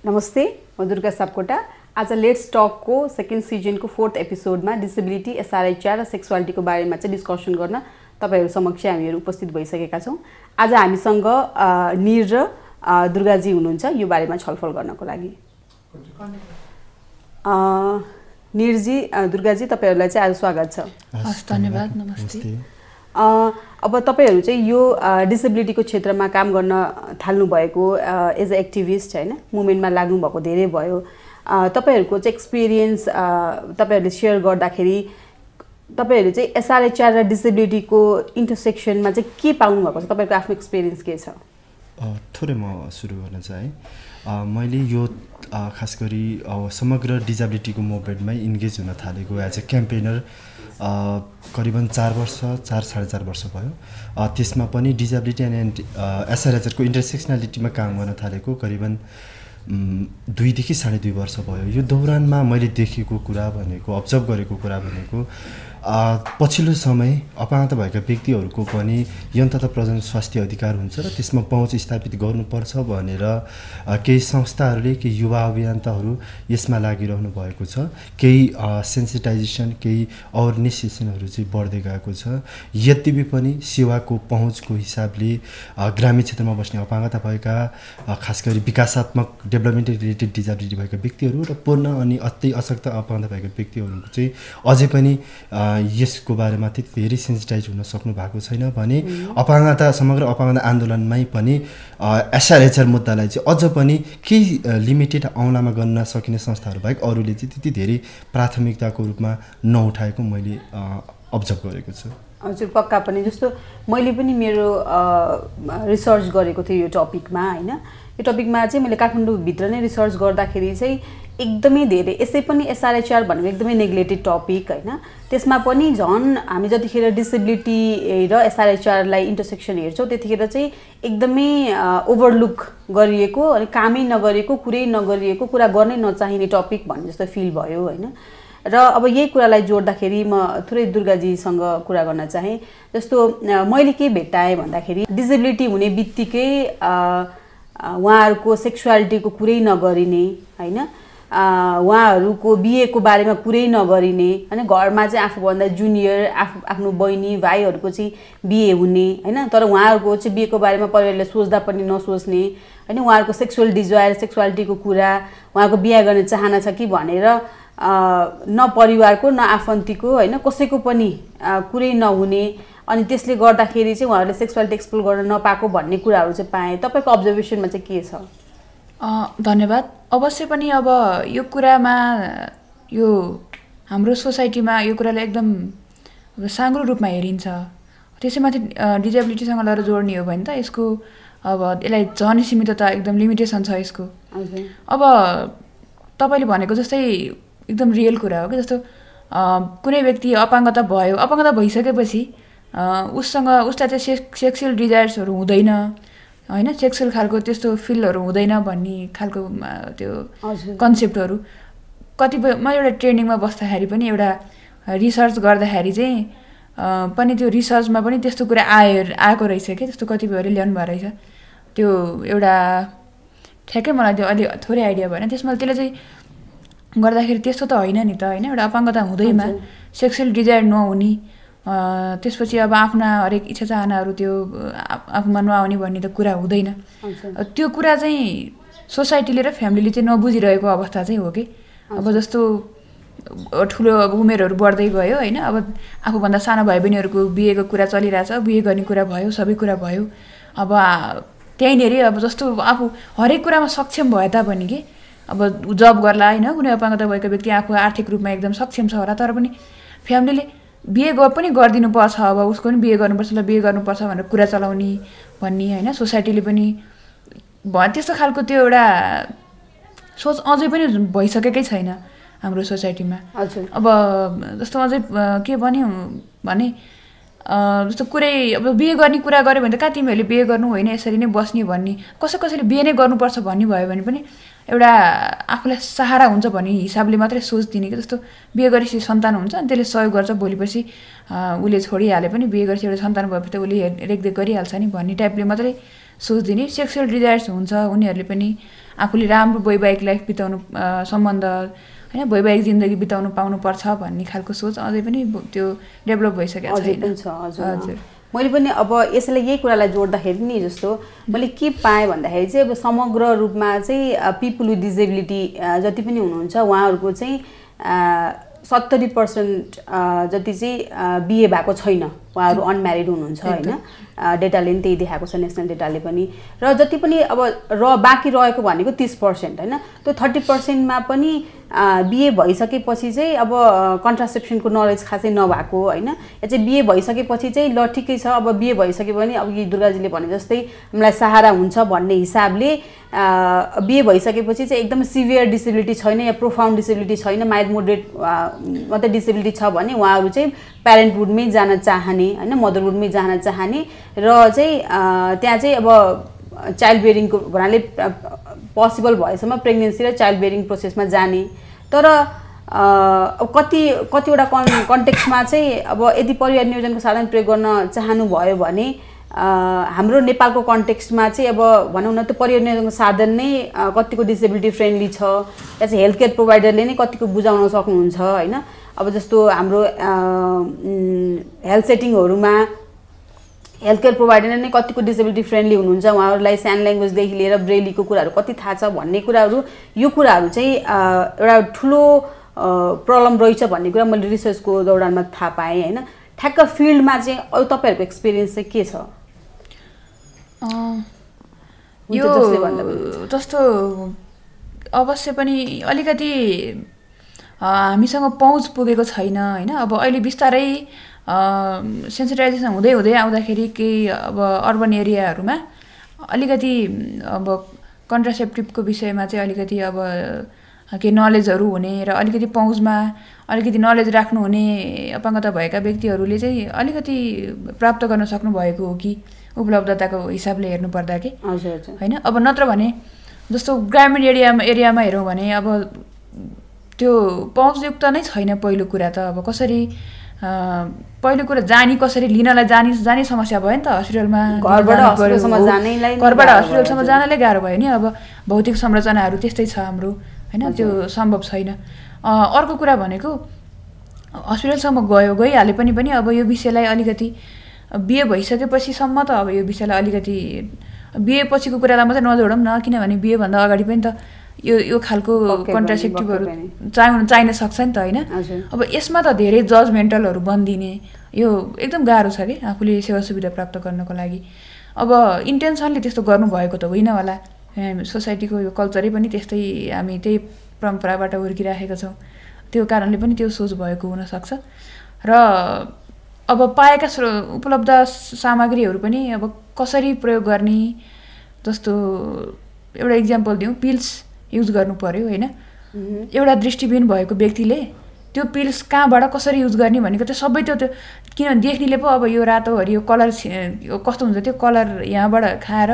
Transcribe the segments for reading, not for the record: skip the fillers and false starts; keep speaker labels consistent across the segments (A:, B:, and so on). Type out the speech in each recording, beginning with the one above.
A: नमस्ते, म दुर्गा सापकोटा। आज लेट्स टकको सेकेन्ड सिजनको 4th एपिसोडमा डिसेबिलिटी, एसआरएचआर र सेक्सुअलिटीको बारेमा चाहिँ डिस्कसन गर्न तपाईहरु समक्ष हामीहरु उपस्थित भइसकेका छौं। आज हामीसँग निर र दुर्गाजी हुनुहुन्छ यो बारेमा छलफल गर्नको लागि। निरजी, दुर्गाजी, तपाईहरुलाई चाहिँ आज स्वागत छ।
B: हस्, धन्यवाद। नमस्ते।
A: अब तपाईहरु चाहिँ यो डिसेबिलिटीको क्षेत्रमा काम गर्न थाल्नु भएको एज अ एक्टिभिस्ट हैन, मुभमेन्टमा लाग्नु भएको धेरै भयो। तपाईहरुको चाहिँ एक्सपीरियन्स तपाईहरुले शेयर गर्दाखेरि तपाईहरु चाहिँ एसआरएचआर र डिसेबिलिटीको इन्टरसेक्सनमा चाहिँ के पाउनु भएको छ? तपाईहरुको आफ्नो एक्सपीरियन्स के छ?
C: थोरै म सुरु गर्न चाहे। मैले यो खास गरी समग्र डिसेबिलिटीको मुभमेन्टमै इन्गेज हुन थालेको एज अ क्याम्पेनर करिबन 4 वर्ष 4.5 वर्ष भयो। त्यसमा पनि डिसेबिलिटी एन्ड एसआरएचआरको इन्टरसेक्सनालिटीमा काम गर्न थालेको करिबन 2 देखि 2.5 वर्ष भयो। यो दौरानमा मैले देखेको कुरा भनेको, अब्जर्भ गरेको कुरा भनेको पछिल्लो समय अपाङ्गता भएका व्यक्तिहरूको पनि यौन तथा प्रजनन स्वास्थ्य अधिकार हुन्छ र त्यसमा पहुँच स्थापित गर्नुपर्छ भनेर केही संस्थाहरूले, केही युवा अभियन्ताहरू यसमा लागिरहनु भएको छ। केही सेन्सिटाइजेसन, केही अवेरनेस सेसनहरू चाहिँ बढ्दै गएको छ। यद्यपि पनि सेवाको पहुँचको हिसाबले ग्रामीण क्षेत्रमा बस्ने अपाङ्गता भएका, खास गरी विकासात्मक डेभलपमेन्ट रिलेटेड डिसेबिलिटी भएका व्यक्तिहरू र पूर्ण अनि अति अशक्त अपाङ्गता भएका व्यक्तिहरूको चाहिँ अझै पनि यसको बारेमा त्यति धेरै सेन्सिटाइज हुन सक्नु भएको छैन भने अपाङ्गता, समग्र अपाङ्गता आन्दोलनमै पनि एसआरएचआर मुद्दालाई चाहिँ अझ पनि केही लिमिटेड औँलामा गर्न सकिने संस्थाहरू बाहेक अरूले चाहिँ त्यति धेरै प्राथमिकताको रूपमा नउठाएको मैले अब्जर्भ गरेको छु।
A: हजुर, पक्का पनि। जस्तो मैले पनि मेरो रिसर्च गरेको थिएँ यो टपिकमा हैन। यो टपिकमा चाहिँ मैले काठमाडौँ भित्र नै रिसर्च गर्दाखेरि चाहिँ एकदमै धेरै, यसै पनि एसआरएचआर भनेको एकदमै नेग्लेक्टेड टपिक हैन। त्यसमा पनि झन् हामी जतिखेर डिसेबिलिटी र एसआरएचआरलाई इन्टरसेक्सन हेर्छौँ त्यतिखेर चाहिँ एकदमै ओभरलुक गरिएको अनि कामै नगरेको, कुरै नगरिएको, कुरा गर्नै नचाहिने टपिक भन्ने जस्तो फिल भयो हैन। र अब यही कुरालाई जोड्दाखेरि म थोरै दुर्गाजीसँग कुरा गर्न चाहे। जस्तो मैले के भेट्टाएँ भन्दाखेरि डिसेबिलिटी हुने बित्तिकै उहाँहरूको सेक्सुअलिटीको कुरै नगरिने हैन, उहाँहरूको बिहेको बारेमा कुरै नगरिने हैन, घरमा चाहिँ आफूभन्दा जुनियर आफ्नो बहिनी भाइहरूको चाहिँ बिहे हुने हैन, तर उहाँहरूको चाहिँ बिहेको बारेमा परिवारले सोच्दा पनि नसोच्ने हैन, उहाँहरूको सेक्सुअल डिजायर, सेक्सुअलिटीको कुरा, उहाँको बिहे गर्ने चाहना छ कि भनेर न परिवारको न आफन्तीको हैन कसैको पनि कुरै नहुने, अनि त्यसले गर्दाखेरि चाहिँ उहाँहरूले सेक्सुअलिटी एक्सप्लोर गर्न नपाएको भन्ने कुराहरू चाहिँ पाएँ। तपाईको अब्जर्भेसनमा चाहिँ के छ?
B: धन्यवाद। अवश्य पनि अब यो कुरामा, यो हाम्रो सोसाइटीमा यो कुरालाई एकदम साँग्रो रूपमा हेरिन्छ। त्यसैमाथि डिसेबिलिटीसँग लगेर जोड्ने हो भने त यसको अब यसलाई झन् सीमितता, एकदम लिमिटेसन छ यसको। अब तपाईले भनेको जस्तै एकदम रियल कुरा हो कि जस्तो कुनै व्यक्ति अपाङ्गता भयो, अपाङ्गता भइसकेपछि उसलाई चाहिँ सेक्सुअल डिजायर्सहरू हुँदैन हैन, सेक्सुअल खालको त्यस्तो फिलहरू हुँदैन भन्ने खालको त्यो कन्सेप्टहरू कतिपय, म एउटा ट्रेनिङमा बस्दाखेरि पनि एउटा रिसर्च गर्दाखेरि चाहिँ पनि त्यो रिसर्चमा पनि त्यस्तो कुरा आएको रहेछ कि त्यस्तो कतिपयहरूले ल्याउनु भएको रहेछ। त्यो एउटा ठ्याक्कै मलाई त्यो अलि थोरै आइडिया भएन त्यसमा। त्यसले चाहिँ गर्दाखेरि त्यस्तो त होइन नि त हैन, एउटा अपाङ्गता हुँदैमा सेक्सुअल डिजायर नहुने, त्यसपछि अब आफ्ना हरेक इच्छा चाहनाहरू त्यो आफूमा नआउने भन्ने त कुरा हुँदैन। त्यो कुरा चाहिँ सोसाइटीले र फ्यामिलीले चाहिँ नबुझिरहेको अवस्था चाहिँ हो कि। अब जस्तो ठुलो उमेरहरू बढ्दै गयो हैन, अब आफूभन्दा सानो भाइ बहिनीहरूको बिहेको कुरा चलिरहेछ, बिहे गर्ने कुरा भयो, सबै कुरा भयो। अब त्यहीँनेरि अब जस्तो आफू हरेक कुरामा सक्षम भए तापनि कि अब जब गर्ला हैन, कुनै अपाङ्गता भएको व्यक्ति आफू आर्थिक रूपमा एकदम सक्षम छ होला, तर पनि फ्यामिलीले बिहे पनि गरिदिनु पर्छ, अब उसको पनि बिहे गर्नुपर्छ, ल बिहे गर्नुपर्छ भनेर कुरा चलाउने भन्ने हैन, सोसाइटीले पनि त्यस्तो खालको त्यो एउटा सोच अझै पनि भइसकेकै छैन हाम्रो सोसाइटीमा। अब जस्तो अझै के भन्यो भने जस्तो कुरै अब बिहे गर्ने कुरा गर्यो भने त कहाँ तिमीहरूले बिहे गर्नु होइन, यसरी नै बस्ने भन्ने, कसैले बिहे नै गर्नुपर्छ भन्ने भयो भने पनि एउटा आफूलाई सहारा हुन्छ भन्ने हिसाबले मात्रै सोच दिने कि जस्तो बिहे गरेपछि सन्तान हुन्छ अनि त्यसले सहयोग गर्छ, भोलिपछि उसले छोडिहाले पनि बिहे गरेपछि एउटा सन्तान भएपछि त उसले रेखदेख गरिहाल्छ नि भन्ने टाइपले मात्रै सोच दिने। सेक्सुअल डिजायर्स हुन्छ उनीहरूले पनि आफूले राम्रो वैवाहिक लाइफ बिताउनु सम्बन्ध होइन वैवाहिक जिन्दगी बिताउनु पाउनुपर्छ भन्ने खालको सोच अझै पनि त्यो डेभलप भइसकेको छैन।
A: हजुर मैले पनि अब यसैले यही कुरालाई जोड्दाखेरि नि जस्तो मैले के पाएँ भन्दाखेरि चाहिँ अब समग्र रूपमा चाहिँ पिपुल विथ डिसेबिलिटी जति पनि हुनुहुन्छ उहाँहरूको चाहिँ 70% जति चाहिँ बिए भएको छैन, उहाँहरू अनम्यारिड हुनुहुन्छ होइन। डेटाले पनि त्यही देखाएको छ, नेसनल डेटाले पनि। र जति पनि अब बाँकी रहेको भनेको 30% होइन। त्यो 30%मा पनि बिए भइसकेपछि चाहिँ अब कन्ट्रासेप्सनको नलेज खासै नभएको होइन। या चाहिँ बिए भइसकेपछि चाहिँ ल ठिकै छ, अब बिए भइसक्यो भने अब यी दुर्गाजीले भने जस्तै हामीलाई सहारा हुन्छ भन्ने हिसाबले बिए भइसकेपछि चाहिँ एकदम सिभियर डिसेबिलिटी छैन या प्रोफाउन्ड डिसेबिलिटी छैन, माइल्ड मोडरेट मात्रै डिसेबिलिटी छ भने उहाँहरू चाहिँ प्यारेन्टहुडमै जान चाहने होइन, मदरहुडमै जान चाहने र चाहिँ त्यहाँ चाहिँ अब चाइल्ड बेयरिङको भन्नाले पोसिबल भएसम्म प्रेग्नेन्सी र चाइल्ड बेयरिङ प्रोसेसमा जाने। तर अब कतिवटा कन्टेक्स्टमा चाहिँ अब यदि परिवार नियोजनको साधन प्रयोग गर्न चाहनुभयो भने हाम्रो नेपालको कन्टेक्स्टमा चाहिँ अब भनौँ न त्यो परिवार नियोजनको साधन नै कतिको डिसेबिलिटी फ्रेन्डली छ या चाहिँ हेल्थ केयर प्रोभाइडरले नै कतिको बुझाउन सक्नुहुन्छ होइन। अब जस्तो हाम्रो हेल्थ सेटिङहरूमा हेल्थ केयर प्रोभाइडर नै कतिको डिसेबिलिटी फ्रेन्डली हुनुहुन्छ, उहाँहरूलाई साइन ल्याङ्ग्वेजदेखि लिएर ब्रेलीको कुराहरू कति थाहा छ भन्ने कुराहरू, यो कुराहरू चाहिँ एउटा ठुलो प्रब्लम रहेछ भन्ने कुरा मैले रिसर्चको दौरानमा थाहा पाएँ होइन। ठ्याक्क फिल्डमा चाहिँ अरू तपाईँहरूको एक्सपिरियन्स चाहिँ के छ?
B: यो जस्तो अवश्य पनि अलिकति हामीसँग पहुँच पुगेको छैन होइन। अब अहिले बिस्तारै सेन्सिटाइजेसन हुँदै हुँदै आउँदाखेरि केही अब अर्बन एरियाहरूमा अलिकति अब कन्ट्रासेप्टिभको विषयमा चाहिँ अलिकति अब केही नलेजहरू हुने र अलिकति पहुँचमा अलिकति नलेज राख्नुहुने अपाङ्गता भएका व्यक्तिहरूले चाहिँ अलिकति प्राप्त गर्न सक्नुभएको हो कि उपलब्धताको हिसाबले हेर्नुपर्दा कि होइन। अब नत्र भने जस्तो ग्रामीण एरियामा हेरौँ भने अब त्यो पहुँचयुक्त नै छैन। पहिलो कुरा त अब कसरी पहिलो कुरा कसरी लिनलाई जाने समस्या भयो नि त। हस्पिटलमा घरबाट हस्पिटलसम्म जानलाई गाह्रो भयो नि। अब भौतिक संरचनाहरू त्यस्तै छ हाम्रो होइन, त्यो सम्भव छैन। अर्को कुरा भनेको हस्पिटलसम्म गइहाले पनि अब यो विषयलाई अलिकति बिए भइसकेपछिसम्म त अब यो विषयलाई अलिकति बिए पछिको कुरालाई मात्रै नजोडौँ न, किनभने बिएभन्दा अगाडि पनि त यो खालको कन्ट्रासेप्टिभहरू चाहिन सक्छ नि त होइन। अब यसमा त धेरै जजमेन्टलहरू बनिदिने यो एकदम गाह्रो छ कि आफूले सेवा सुविधा प्राप्त गर्नको लागि। अब इन्टेन्सनले त्यस्तो गर्नुभएको त होइन होला, सोसाइटीको यो कल्चरै पनि त्यस्तै, हामी त्यही परम्पराबाट हुर्किराखेका छौँ, त्यो कारणले पनि त्यो सोच भएको हुनसक्छ। र अब पाएका उपलब्ध सामग्रीहरू पनि अब कसरी प्रयोग गर्ने, जस्तो एउटा इक्जाम्पल दिउँ, पिल्स युज गर्नु पर्यो होइन। एउटा दृष्टिविहीन भएको व्यक्तिले त्यो पिल्स कहाँबाट कसरी युज गर्ने भनेको त्यो सबै त्यो किनभने देख्नेले पो अब यो रातो हरियो कलर कस्तो हुन्छ त्यो कलर यहाँबाट खाएर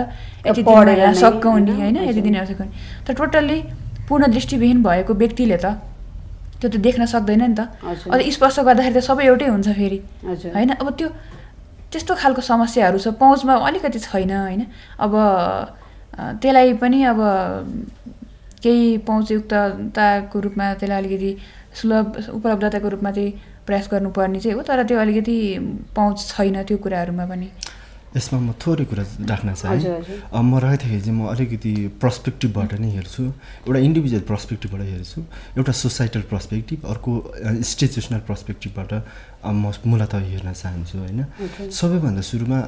B: यति दिन सकाउने होइन, यति दिन सकाउने। तर टोटल्ली पूर्ण दृष्टिविहीन भएको व्यक्तिले त त्यो त देख्न सक्दैन नि त। अझ स्पष्ट गर्दाखेरि त सबै एउटै हुन्छ फेरि होइन। अब त्यो त्यस्तो खालको समस्याहरू छ, पहुँचमा अलिकति छैन होइन। अब त्यसलाई पनि अब केही पहुँचयुक्तताको रूपमा त्यसलाई अलिकति सुलभ उपलब्धताको रूपमा चाहिँ प्रयास गर्नुपर्ने चाहिँ हो। तर त्यो अलिकति पहुँच छैन त्यो कुराहरूमा पनि।
C: यसमा म थोरै कुरा राख्न चाहेँ। म राख्दाखेरि चाहिँ म अलिकति पर्सपेक्टिभबाट नै हेर्छु, एउटा इन्डिभिजुअल पर्सपेक्टिभबाट हेर्छु, एउटा सोसाइटल पर्सपेक्टिभ, अर्को इन्स्टिट्युसनल पर्सपेक्टिभबाट म मूलतः हेर्न चाहन्छु होइन। सबैभन्दा सुरुमा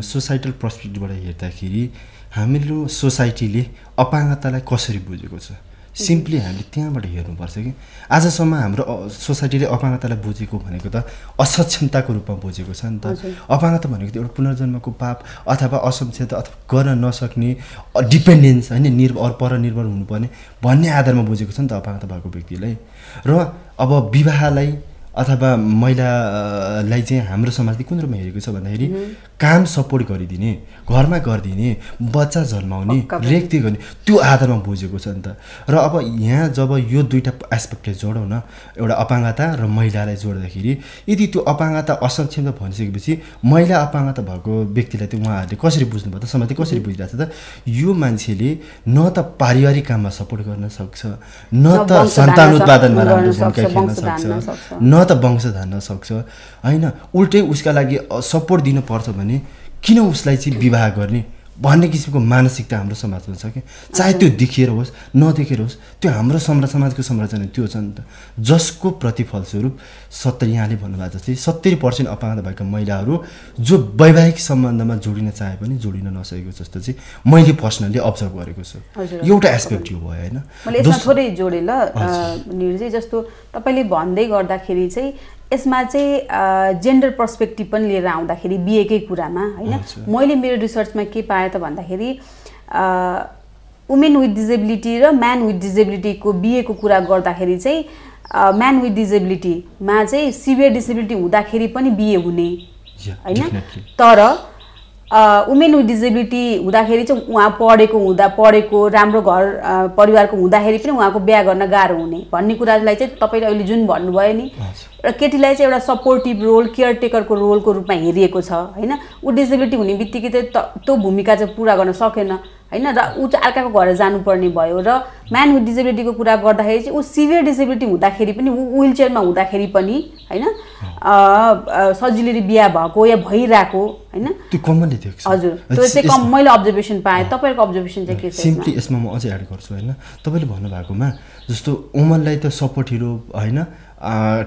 C: सोसाइटल पर्सपेक्टिभबाट हेर्दाखेरि हाम्रो सोसाइटीले अपाङ्गतालाई कसरी बुझेको छ, सिम्पली हामीले त्यहाँबाट हेर्नुपर्छ कि आजसम्म हाम्रो सोसाइटीले अपाङ्गतालाई बुझेको भनेको त असक्षमताको रूपमा बुझेको छ नि त। अपाङ्गता भनेको त एउटा पुनर्जन्मको पाप अथवा असक्षमता अथवा गर्न नसक्ने डिपेन्डेन्स होइन, पर निर्भर हुनुपर्ने भन्ने आधारमा बुझेको छ नि त अपाङ्गता भएको व्यक्तिलाई। र अब विवाहलाई अथवा महिलालाई चाहिँ हाम्रो समाजले कुन रूपमा हेरेको छ भन्दाखेरि काम सपोर्ट गरिदिने, घरमा गरिदिने, बच्चा जन्माउने, रेखदेख गर्ने त्यो आधारमा बुझेको छ नि त। र अब यहाँ जब यो दुईटा एस्पेक्टले जोडौँ न, एउटा अपाङ्गता र महिलालाई जोड्दाखेरि यदि त्यो अपाङ्गता असक्षमता भनिसकेपछि महिला अपाङ्गता भएको व्यक्तिलाई चाहिँ उहाँहरूले कसरी बुझ्नुभयो त, समाजले कसरी बुझिरहेको छ त? यो मान्छेले न त पारिवारिक काममा सपोर्ट गर्न सक्छ, न त सन्तान उत्पादनमा राम्रो भूमिका खेल्न सक्छ, न त वंश धान्न सक्छ हैन। उल्टै उसका लागि सपोर्ट दिनुपर्छ भने किन उसलाई चाहिँ विवाह गर्ने भन्ने किसिमको मानसिकता हाम्रो समाजमा छ कि। चाहे त्यो देखिएर होस् नदेखेर होस्, त्यो हाम्रो समाजको संरचना त्यो छ नि त, जसको प्रतिफलस्वरूप 70 यहाँले भन्नुभएको जस्तै 70% अपाङ्गता भएका महिलाहरू जो वैवाहिक सम्बन्धमा जोडिन चाहे पनि जोडिन नसकेको जस्तो चाहिँ मैले पर्सनली अब्जर्भ गरेको छु। एउटा एस्पेक्ट यो भयो हैन।
A: मैले यसमा थोरै जोडे ल निर्जय, जस्तो तपाईले भन्दै गर्दाखेरि चाहिँ यसमा चाहिँ जेन्डर पर्सपेक्टिभ पनि लिएर आउँदाखेरि बिहेकै कुरामा हैन, मैले मेरो रिसर्चमा के पाएँ त भन्दाखेरि वुमेन विथ डिजेबिलिटी र म्यान विथ डिजेबिलिटीको बिहेको कुरा गर्दाखेरि चाहिँ म्यान विथ डिजेबिलिटीमा चाहिँ सिभियर डिसेबिलिटी हुँदाखेरि पनि बिहे हुने हैन। तर वुमेन विथ डिजेबिलिटी हुँदाखेरि चाहिँ उहाँ पढेको राम्रो घर परिवारको हुँदाखेरि पनि उहाँको बिहा गर्न गाह्रो हुने भन्ने कुरालाई चाहिँ तपाईले अहिले जुन भन्नुभयो नि, र केटीलाई चाहिँ एउटा सपोर्टिभ रोल, केयरटेकरको रोलको रूपमा हेरिएको छ हैन। ऊ डिसेबिलिटी हुने बित्तिकै त्यो भूमिका चाहिँ पुरा गर्न सकेन हैन, र ऊ चाहिँ अर्काको घर जानुपर्ने भयो। र म्यान विथ डिसेबिलिटीको कुरा गर्दाखेरि चाहिँ ऊ सिभियर डिसेबिलिटी हुँदाखेरि पनि, ऊ व्हील चेयरमा हुँदाखेरि पनि हैन, सजिलै बिहा भएको या भइरहेको हैन,
C: त्यो कमनली देख्छु।
A: हजुर, त्यो चाहिँ मैले अब्जर्भेसन पाएँ। तपाईहरुको अब्जर्भेसन चाहिँ के छ?
C: सिम्पली यसमा म अझै एड गर्छु हैन। तपाईले भन्नुभएकोमा जस्तो वुमनलाई त सपोर्ट हिरो हैन,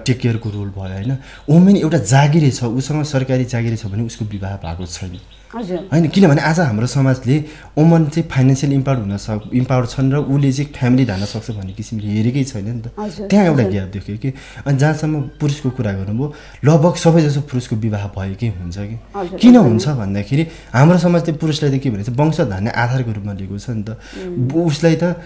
C: टेक केयरको रोल भयो हैन। वुमेन एउटा जागिरे छ, उसँग सरकारी जागिरे छ भने उसको विवाह भएको छैन हैन। किनभने आज हाम्रो समाजले वुमन चाहिँ फाइनेन्सियल इम्पावर्ड छन् र उसले चाहिँ फ्यामिली धान्न सक्छ भन्ने किसिमले हेरेकै छैन नि त। त्यहाँ एउटा ग्याप देख्यो कि। अनि जहाँसम्म पुरुषको कुरा गर्नुभयो, लगभग सबैजसो पुरुषको विवाह भएकै हुन्छ कि। किन हुन्छ भन्दाखेरि हाम्रो समाजले पुरुषलाई त के भनेछ, वंश धान्ने आधारको रूपमा लिएको छ नि त। उसलाई त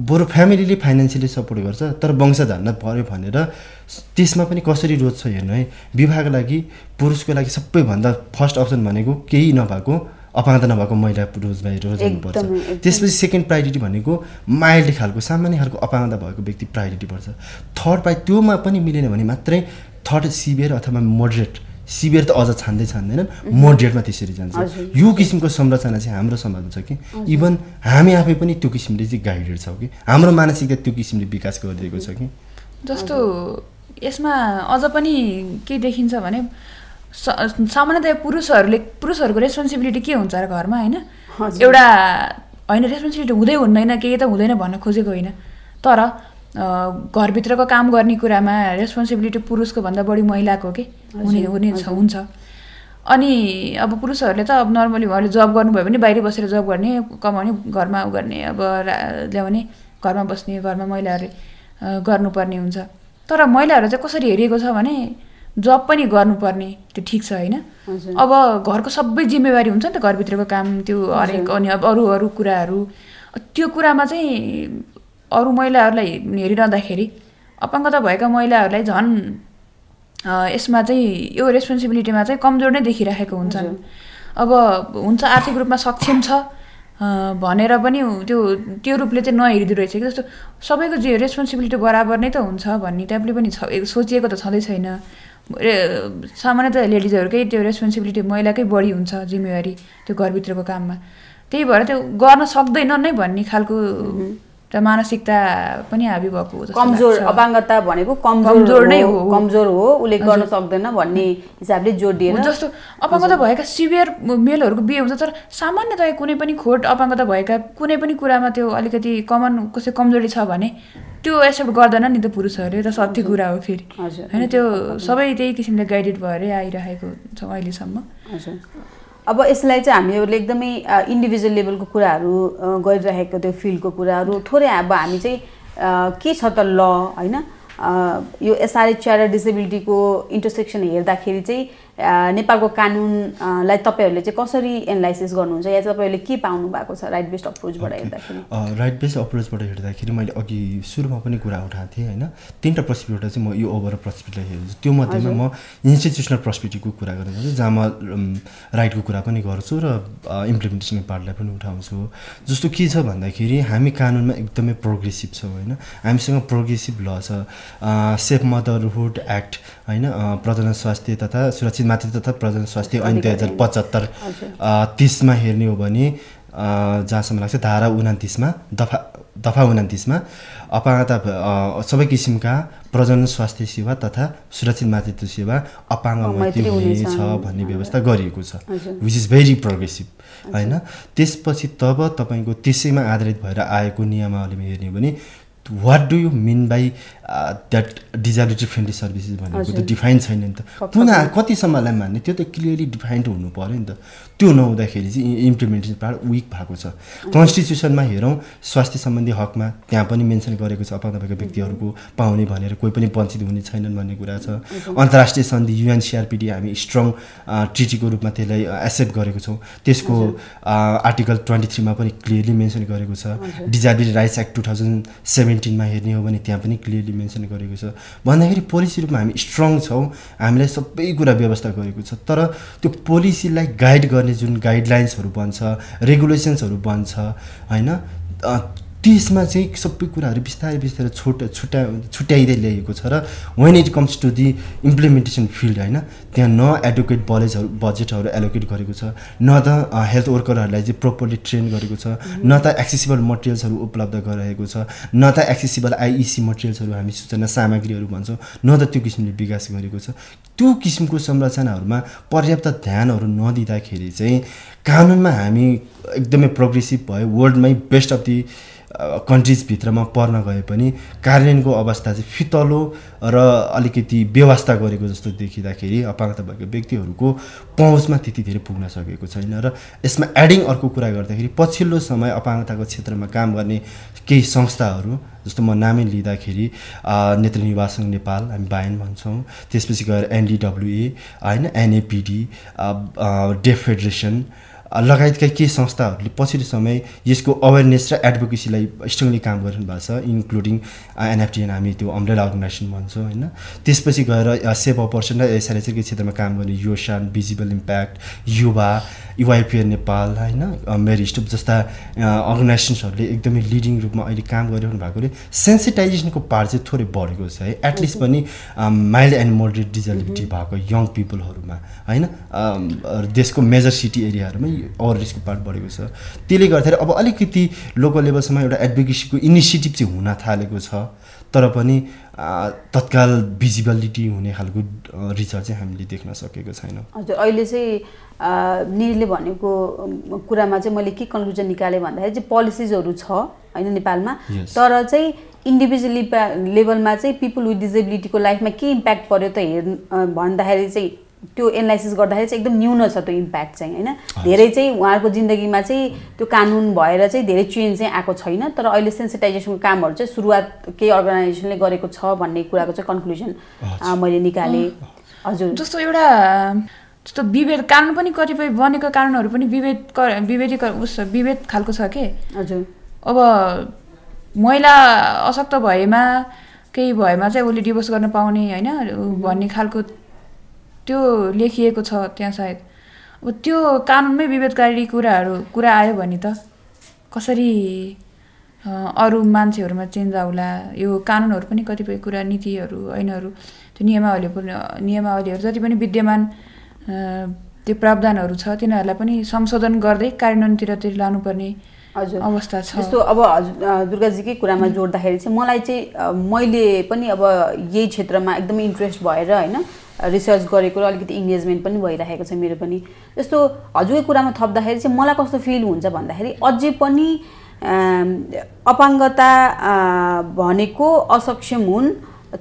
C: बरु फ्यामिलीले फाइनेन्सियली सपोर्ट गर्छ, तर वंश धान्न पर्यो भनेर त्यसमा पनि कसरी रोज्छ हेर्नु है। विवाहको लागि पुरुषको लागि सबैभन्दा फर्स्ट अप्सन भनेको केही नभएको, अपाङ्गता नभएको महिला रोज्नु पर्छ। त्यसपछि सेकेन्ड प्रायोरिटी भनेको माइल्ड खालको, सामान्य खालको अपाङ्गता भएको व्यक्ति प्रायोरिटी पर्छ। थर्ड त्योमा पनि मिलेन भने मात्रै थर्ड सिभियर अथवा मोडरेट, सिभियर त अझ छान्दैन, मोडरेटमा त्यसरी जान्छ। यो किसिमको संरचना चाहिँ हाम्रो समाजमा छ कि। इभन हामी आफै पनि त्यो किसिमले चाहिँ गाइडेड छौँ कि, हाम्रो मानसिकता त्यो किसिमले विकास गरिदिएको छ कि।
B: जस्तो यसमा अझ पनि के देखिन्छ भने सामान्यतया पुरुषहरूको रेस्पोन्सिबिलिटी के हुन्छ र घरमा हैन, एउटा हैन रेस्पोन्सिबिलिटी हुँदैन केही त हुँदैन भन्न खोजेको होइन, तर घरभित्रको काम गर्ने कुरामा रेस्पोन्सिबिलिटी पुरुषको भन्दा बढी महिलाको के हुन्छ। अनि अब पुरुषहरूले त अब नर्मली उहाँले जब गर्नुभयो भने बाहिर बसेर जब गर्ने, कमाउने, घरमा गर्ने, अब ल्याउने, घरमा बस्ने, घरमा महिलाहरूले गर्नुपर्ने हुन्छ। तर महिलाहरू चाहिँ कसरी हेरिएको छ भने जब पनि गर्नुपर्ने, त्यो ठिक छ होइन। अब घरको सबै जिम्मेवारी हुन्छ नि त, घरभित्रको काम त्यो हरेक, अनि अब अरू कुराहरू, त्यो कुरामा चाहिँ अरू महिलाहरूलाई हेरिरहँदाखेरि अपाङ्गता भएका महिलाहरूलाई झन् यसमा चाहिँ यो रेस्पोन्सिबिलिटीमा चाहिँ कमजोर नै देखिराखेको हुन्छन्। अब हुन्छ आर्थिक रूपमा सक्षम छ भनेर पनि त्यो रूपले चाहिँ नहेरिदो रहेछ कि। जस्तो सबैको जे रेस्पोन्सिबिलिटी बराबर नै त हुन्छ भन्ने टाइपले पनि सोचिएको त छँदै छैन। सामान्यतः लेडिजहरूकै त्यो रेस्पोन्सिबिलिटी महिलाकै बढी हुन्छ जिम्मेवारी त्यो घरभित्रको काममा, त्यही भएर त्यो गर्न सक्दैन नै भन्ने खालको मानसिकता पनि हाबी भएको हो।
A: कमजोर अपाङ्गता भनेको कमजोर नै हो, कमजोर हो, उसले गर्न सक्दैन भन्ने हिसाबले जोड दिएर।
B: जस्तो अपाङ्गता भएका सिभियर मेलहरूको बिहे हुन्छ, तर सामान्यतया कुनै पनि खोट अपाङ्गता भएका कुनै पनि कुरामा त्यो अलिकति कमन कसै कमजोरी छ भने त्यो एक्सेप्ट गर्दैन नि त पुरुषहरूले, त सत्य कुरा हो फेरि होइन। त्यो सबै त्यही किसिमले गाइडेड भएरै आइरहेको छ अहिलेसम्म।
A: अब यसलाई चाहिँ हामीहरूले एकदमै इन्डिभिजुअल लेभलको कुराहरू गरिरहेको त्यो फिल्डको कुराहरू थोरै अब हामी चाहिँ के छ त ल हैन, यो एसआरएच र डिसेबिलिटीको इन्टरसेक्सन हेर्दाखेरि चाहिँ नेपालको कानुनलाई तपाईहरूले चाहिँ कसरी एनालाइसिस गर्नुहुन्छ या तपाईँहरूले के पाउनु भएको छ राइट बेस्ड अप्रोचबाट हेर्दाखेरि?
C: राइट बेस्ड अप्रोचबाट हेर्दाखेरि मैले अघि सुरुमा पनि कुरा उठाएको थिएँ होइन, 3टा पर्सपेक्टिभबाट चाहिँ म यो ओभरअल पर्सपेक्टिभलाई हेर्छु। त्यो मध्येमा म इन्स्टिट्युसनल पर्सपेक्टिभको कुरा गर्न चाहन्छु, जहाँ म राइटको कुरा पनि गर्छु र इम्प्लिमेन्टेसनको पार्टलाई पनि उठाउँछु। जस्तो के छ भन्दाखेरि हामी कानुनमा एकदमै प्रोग्रेसिभ छौँ होइन, हामीसँग प्रोग्रेसिभ ल छ, सेफ मदरहुड एक्ट होइन, प्रजनन स्वास्थ्य तथा सुरक्षित मातृत्व तथा प्रजनन स्वास्थ्य ऐन 2075 30मा हेर्ने हो भने जहाँसम्म लाग्छ धारा 29मा दफा 29मा अपाङ्गता सबै किसिमका प्रजनन स्वास्थ्य सेवा तथा सुरक्षित मातृत्व सेवा अपाङ्ग मैत्री हुनेछ भन्ने व्यवस्था गरिएको छ, विच इज भेरी प्रोग्रेसिभ होइन। त्यसपछि तब तपाईँको त्यसैमा आधारित भएर आएको नियमावलीमा हेर्ने हो भने what do you mean by that disability friendly services भनेको त डिफाइन छैन नि त, पुनः कतिसम्मलाई मान्ने त्यो त क्लियरली डिफाइन्ड हुनु पऱ्यो नि त। त्यो नहुँदाखेरि चाहिँ इम्प्लिमेन्टेसन पार्ट विक भएको छ। कन्स्टिट्युसनमा हेरौँ स्वास्थ्य सम्बन्धी हकमा त्यहाँ पनि मेन्सन गरेको छ अपाङ्ग भएका व्यक्तिहरूको पाउने भनेर, कोही पनि वञ्चित हुने छैनन् भन्ने कुरा छ। अन्तर्राष्ट्रिय सन्धि UNCRPD हामी स्ट्रङ ट्रिटीको रूपमा त्यसलाई एक्सेप्ट गरेको छौँ, त्यसको आर्टिकल 23मा पनि क्लियरली मेन्सन गरेको छ। डिजाबिलिटी राइट्स एक्ट 2017मा हेर्ने हो भने त्यहाँ पनि क्लियरली मेन्सन गरेको छ। भन्दाखेरि पोलिसी रूपमा हामी स्ट्रङ छौँ, हामीलाई सबै कुरा व्यवस्था गरेको छ। तर त्यो पोलिसीलाई गाइड गर्ने जुन गाइडलाइन्सहरू बन्छ, रेगुलेसन्सहरू बन्छ होइन, त्यसमा चाहिँ सबै कुराहरू बिस्तारै बिस्तारै छुट्याइँदै ल्याइएको छ। र when it comes to the implementation field होइन, त्यहाँ न एडुकेट बजेटहरू एलोकेट गरेको छ, न त हेल्थ वर्करहरूलाई चाहिँ प्रोपरली ट्रेन गरेको छ, न त एक्सेसिबल मटेरियल्सहरू उपलब्ध गराएको छ, न त एक्सेसिबल IEC मटेरियल्सहरू हामी सूचना सामग्रीहरू भन्छौँ, न त त्यो किसिमले विकास गरेको छ। त्यो किसिमको संरचनाहरूमा पर्याप्त ध्यानहरू नदिँदाखेरि चाहिँ कानुनमा हामी एकदमै प्रोग्रेसिभ भयो, वर्ल्डमै बेस्ट अफ दि कन्ट्रिजभित्रमा पर्न गए पनि कार्यान्वयनको अवस्था चाहिँ फितलो र अलिकति व्यवस्था गरेको जस्तो देखिँदाखेरि अपाङ्गता भएका व्यक्तिहरूको पहुँचमा त्यति धेरै पुग्न सकेको छैन। र यसमा एडिङ अर्को कुरा गर्दाखेरि पछिल्लो समय अपाङ्गताको क्षेत्रमा काम गर्ने केही संस्थाहरू, जस्तो म नामै लिँदाखेरि नेत्र निवास सङ्घ नेपाल हामी बायन भन्छौँ, त्यसपछि गएर NDWA होइन, NAPD, डेफ फेडरेसन लगायतका केही संस्थाहरूले पछिल्लो समय यसको अवेरनेस र एडभोकेसीलाई स्ट्रङली काम गरिरहनु भएको छ, इन्क्लुडिङ NFTN हामी त्यो अम्ब्रेला अर्गनाइजेसन भन्छौँ होइन। त्यसपछि गएर सेभ अपर्सन र SRHR को क्षेत्रमा काम गर्ने योसान, भिजिबल इम्प्याक्ट, युवा, UIPR नेपाल होइन, मेरी स्टोप जस्ता अर्गनाइजेसन्सहरूले एकदमै लिडिङ रूपमा अहिले काम गरिरहनु भएकोले सेन्सिटाइजेसनको पार्ट चाहिँ थोरै बढेको छ है, एटलिस्ट पनि माइल्ड एन्ड मोडरेट डिजेबिलिटी भएको यङ पिपलहरूमा होइन, देशको मेजर सिटी एरियाहरूमा अवेरनेसको पार्ट बढेको छ। त्यसले गर्दाखेरि अब अलिकति लोकल लेभलसम्म एउटा एडभोकेसीको इनिसिएटिभ चाहिँ हुन थालेको छ, तर पनि तत्काल भिजिबिलिटी हुने खालको रिजल्ट चाहिँ हामीले देख्न सकेको छैनौँ।
A: हजुर, अहिले चाहिँ निरले भनेको कुरामा चाहिँ मैले के कन्क्लुजन निकालेँ भन्दाखेरि चाहिँ पोलिसिजहरू छ होइन नेपालमा, तर चाहिँ इन्डिभिजुअली लेभलमा चाहिँ पिपल विथ डिजेबिलिटीको लाइफमा के इम्प्याक्ट पर्यो त भन्दाखेरि चाहिँ त्यो एनालाइसिस गर्दाखेरि चाहिँ एकदम न्यून छ त्यो इम्प्याक्ट चाहिँ होइन। धेरै चाहिँ उहाँहरूको जिन्दगीमा चाहिँ त्यो कानुन भएर चाहिँ धेरै चेन्ज चाहिँ आएको छैन, तर अहिले सेन्सिटाइजेसनको कामहरू चाहिँ सुरुवात केही अर्गनाइजेसनले गरेको छ भन्ने कुराको चाहिँ कन्क्लुजन मैले निकालेँ। हजुर,
B: जस्तो एउटा जस्तो विभेद कानुन पनि कतिपय बनेको कानुनहरू पनि विभेद खालको छ के।
A: हजुर,
B: अब महिला अशक्त भएमा केही भएमा चाहिँ उसले डिभोर्स गर्न पाउने होइन भन्ने खालको त्यो लेखिएको छ त्यहाँ सायद। अब त्यो कानुनमै विभेदकारी कुरा आयो भने त कसरी अरू मान्छेहरूमा चेन्ज आउला? यो कानुनहरू पनि कतिपय कुरा, नीतिहरू, ऐनहरू, त्यो नियमावलीहरू जति पनि विद्यमान त्यो प्रावधानहरू छ तिनीहरूलाई पनि संशोधन गर्दै कार्यान्वयनतिर लानुपर्ने अवस्था छ।
A: जस्तो अब दुर्गाजीकै कुरामा जोड्दाखेरि चाहिँ मलाई चाहिँ मैले पनि अब यही क्षेत्रमा एकदमै इन्ट्रेस्ट भएर होइन रिसर्च गरेको र अलिकति इङ्गेजमेन्ट पनि भइरहेको छ मेरो पनि। जस्तो हजुरकै कुरामा थप्दाखेरि चाहिँ मलाई कस्तो फिल हुन्छ भन्दाखेरि अझै पनि अपाङ्गता भनेको असक्षम हुन्,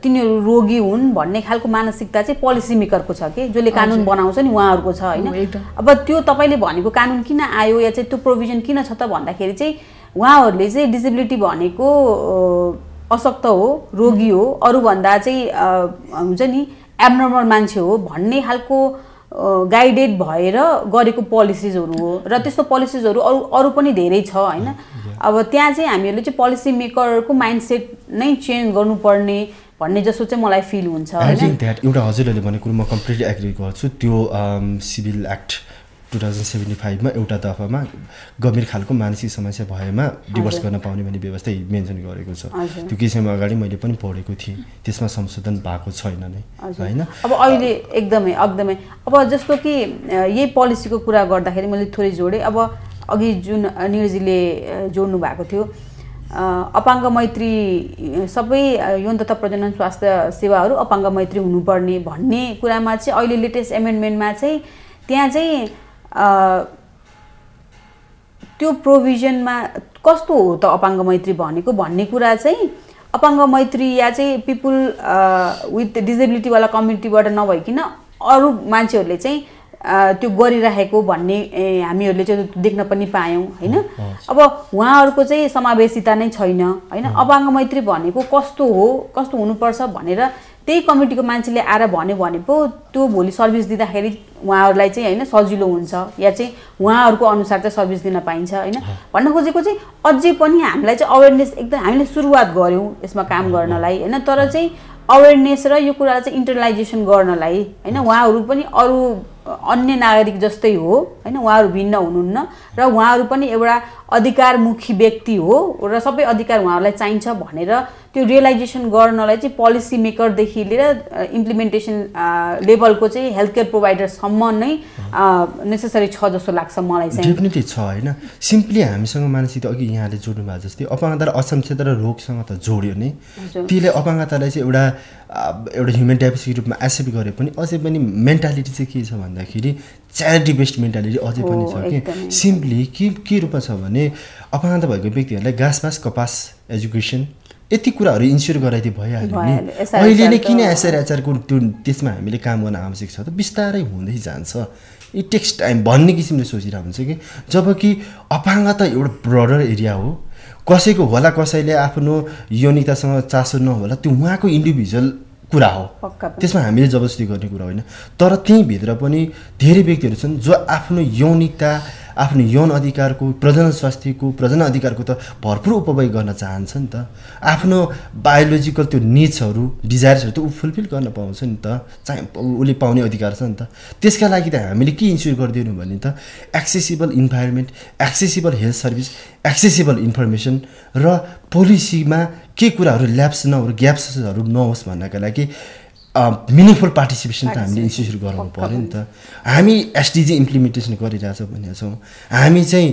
A: तिनीहरू रोगी हुन् भन्ने खालको मानसिकता चाहिँ पोलिसी मेकरको छ कि, जसले कानुन बनाउँछ नि उहाँहरूको छ होइन। अब त्यो तपाईँले भनेको कानुन किन आयो या चाहिँ त्यो प्रोभिजन किन छ त भन्दाखेरि चाहिँ उहाँहरूले चाहिँ डिसेबिलिटी भनेको अशक्त हो, रोगी हो, अरूभन्दा चाहिँ हुन्छ नि एबनर्मल मान्छे हो भन्ने खालको गाइडेड भएर गरेको पोलिसिजहरू हो र त्यस्तो पोलिसिजहरू अरू पनि धेरै छ हैन। अब त्यहाँ चाहिँ हामीहरूले चाहिँ पोलिसी मेकरको माइन्डसेट नै चेन्ज गर्नुपर्ने भन्ने जस्तो चाहिँ मलाई फिल हुन्छ हैन।
C: एउटा हजुरहरूले भनेको कुरो म कम्प्लिटली एग्री गर्छु। त्यो सिभिल एक्ट 2075 मा एउटा दफामा गम्भीर खालको मानसिक समस्या भएमा डिभोर्स गर्न पाउने भन्ने व्यवस्था मेन्सन गरेको छ। त्यो केही समय अगाडि मैले पनि पढेको थिएँ, त्यसमा संशोधन भएको छैन नै हैन।
A: अब अहिले एकदमै अब जस्तो कि यही पोलिसीको कुरा गर्दाखेरि मैले थोरै जोडेँ। अब अघि जुन निरजीले जोड्नु भएको थियो अपाङ्ग मैत्री सबै यौन तथा प्रजनन स्वास्थ्य सेवाहरू अपाङ्ग मैत्री हुनुपर्ने भन्ने कुरामा चाहिँ अहिले लेटेस्ट एमेन्डमेन्टमा चाहिँ त्यहाँ चाहिँ त्यो प्रोभिजनमा कस्तो हो त अपाङ्ग मैत्री भनेको भन्ने कुरा चाहिँ अपाङ्ग मैत्री या चाहिँ पिपुल विथ डिजेबिलिटीवाला कम्युनिटीबाट नभइकन अरू मान्छेहरूले चाहिँ त्यो गरिरहेको भन्ने हामीहरूले चाहिँ देख्न पनि पायौँ हैन। अब उहाँहरूको चाहिँ समावेशिता नै छैन हैन। अपाङ्ग मैत्री भनेको कस्तो हो, कस्तो हुनुपर्छ भनेर त्यही कमिटीको मान्छेले आएर भन्यो भने पो त्यो भोलि सर्भिस दिँदाखेरि उहाँहरूलाई चाहिँ हैन सजिलो हुन्छ या चाहिँ उहाँहरूको अनुसार चाहिँ सर्भिस दिन पाइन्छ हैन। भन्न खोजेको चाहिँ अझै पनि हामीलाई चाहिँ अवेरनेस एकदम हामीले सुरुवात गऱ्यौँ यसमा काम गर्नलाई हैन। तर चाहिँ अवेरनेस र यो कुरालाई चाहिँ इन्टरलाइजेसन गर्नलाई हैन उहाँहरू पनि अरू अन्य नागरिक जस्तै हो हैन। उहाँहरू भिन्न हुनुहुन्न र उहाँहरू पनि एउटा अधिकारमुखी व्यक्ति हो र सबै अधिकार उहाँहरूलाई चाहिन्छ भनेर त्यो रियलाइजेसन गर्नलाई चाहिँ पोलिसी मेकरदेखि लिएर इम्प्लिमेन्टेसन लेभलको चाहिँ हेल्थ केयर प्रोभाइडरसम्म नै नेसेसरी छ जस्तो लाग्छ मलाई चाहिँ।
C: डेफिनेटली छ हैन। सिम्पली हामीसँग मानसिकता अघि यहाँले जोड्नु भएको जस्तै अपाङ्गता र असक्षमता र रोगसँग त जोड्यो नि, त्यसले अपाङ्गतालाई चाहिँ एउटा ह्युमन डाइभर्सिटी रूपमा एक्सेप्ट गरे पनि अझै पनि मेन्टालिटी चाहिँ के छ भन्दाखेरि च्यारिटी बेस्ड मेन्टालिटी अझै पनि छ कि सिम्पली के रूपमा छ भने अपाङ्गता भएको व्यक्तिहरूलाई घाँसपास कपास एजुकेसन यति कुराहरू इन्स्योर गराइदिए भइहाल्यो नि। अहिले नै किन एसआरएचआरको त्यो त्यसमा हामीले काम गर्न आवश्यक छ त, बिस्तारै हुँदै जान्छ, इट टेक्स टाइम भन्ने किसिमले सोचिरहेको हुन्छ कि जबकि अपाङ्गता एउटा ब्रडर एरिया हो। कसैको होला कसैले आफ्नो यौनिकतासँग चासो नहोला, त्यो उहाँको इन्डिभिजुअल कुरा हो, त्यसमा हामीले जबरजस्ती गर्ने कुरा होइन। तर त्यहीँभित्र पनि धेरै व्यक्तिहरू छन् जो आफ्नो यौनिकता आफ्नो यौन अधिकारको प्रजनन स्वास्थ्यको प्रजनन अधिकारको त भरपुर उपभोग गर्न चाहन्छ नि त। आफ्नो बायोलोजिकल त्यो निड्सहरू डिजायर्सहरू त ऊ फुलफिल गर्न पाउँछ नि त, चाहिँ उसले पाउने अधिकार छ नि त। त्यसका लागि त हामीले के इन्स्योर गरिदिनु भने त accessible environment, accessible health service, accessible information र पोलिसीमा के कुराहरू ल्याप्स नहोस् ग्याप्सहरू नहोस् भन्नका लागि मिनिङफुल पार्टिसिपेसन त हामीले इन्स्योर गराउनु पऱ्यो नि त। हामी एसडिजी इम्प्लिमेन्टेसन गरिरहेछौँ भनेको छौँ, हामी चाहिँ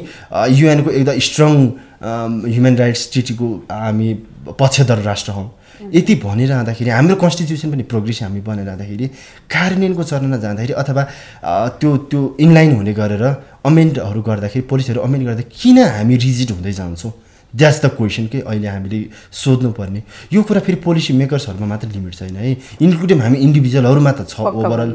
C: युएनको एकदम स्ट्रङ ह्युमन राइट्स ट्रिटीको हामी पक्षधर राष्ट्र हौँ। यति भनिरहँदाखेरि हाम्रो कन्स्टिट्युसन पनि प्रोग्रेस हामी बनिरहँदाखेरि कार्यान्वयनको चरणमा जाँदाखेरि अथवा त्यो इनलाइन हुने गरेर अमेन्डहरू गर्दाखेरि पोलिसीहरू अमेन्ड गर्दा किन हामी रिजिड हुँदै जान्छौँ, द्याट्स द क्वेसन के अहिले हामीले सोध्नुपर्ने। यो कुरा फेरि पोलिसी मेकर्सहरूमा मात्र लिमिट छैन है, इन्क्लुडिङ हामी इन्डिभिजुअलहरूमा त छ, ओभरअल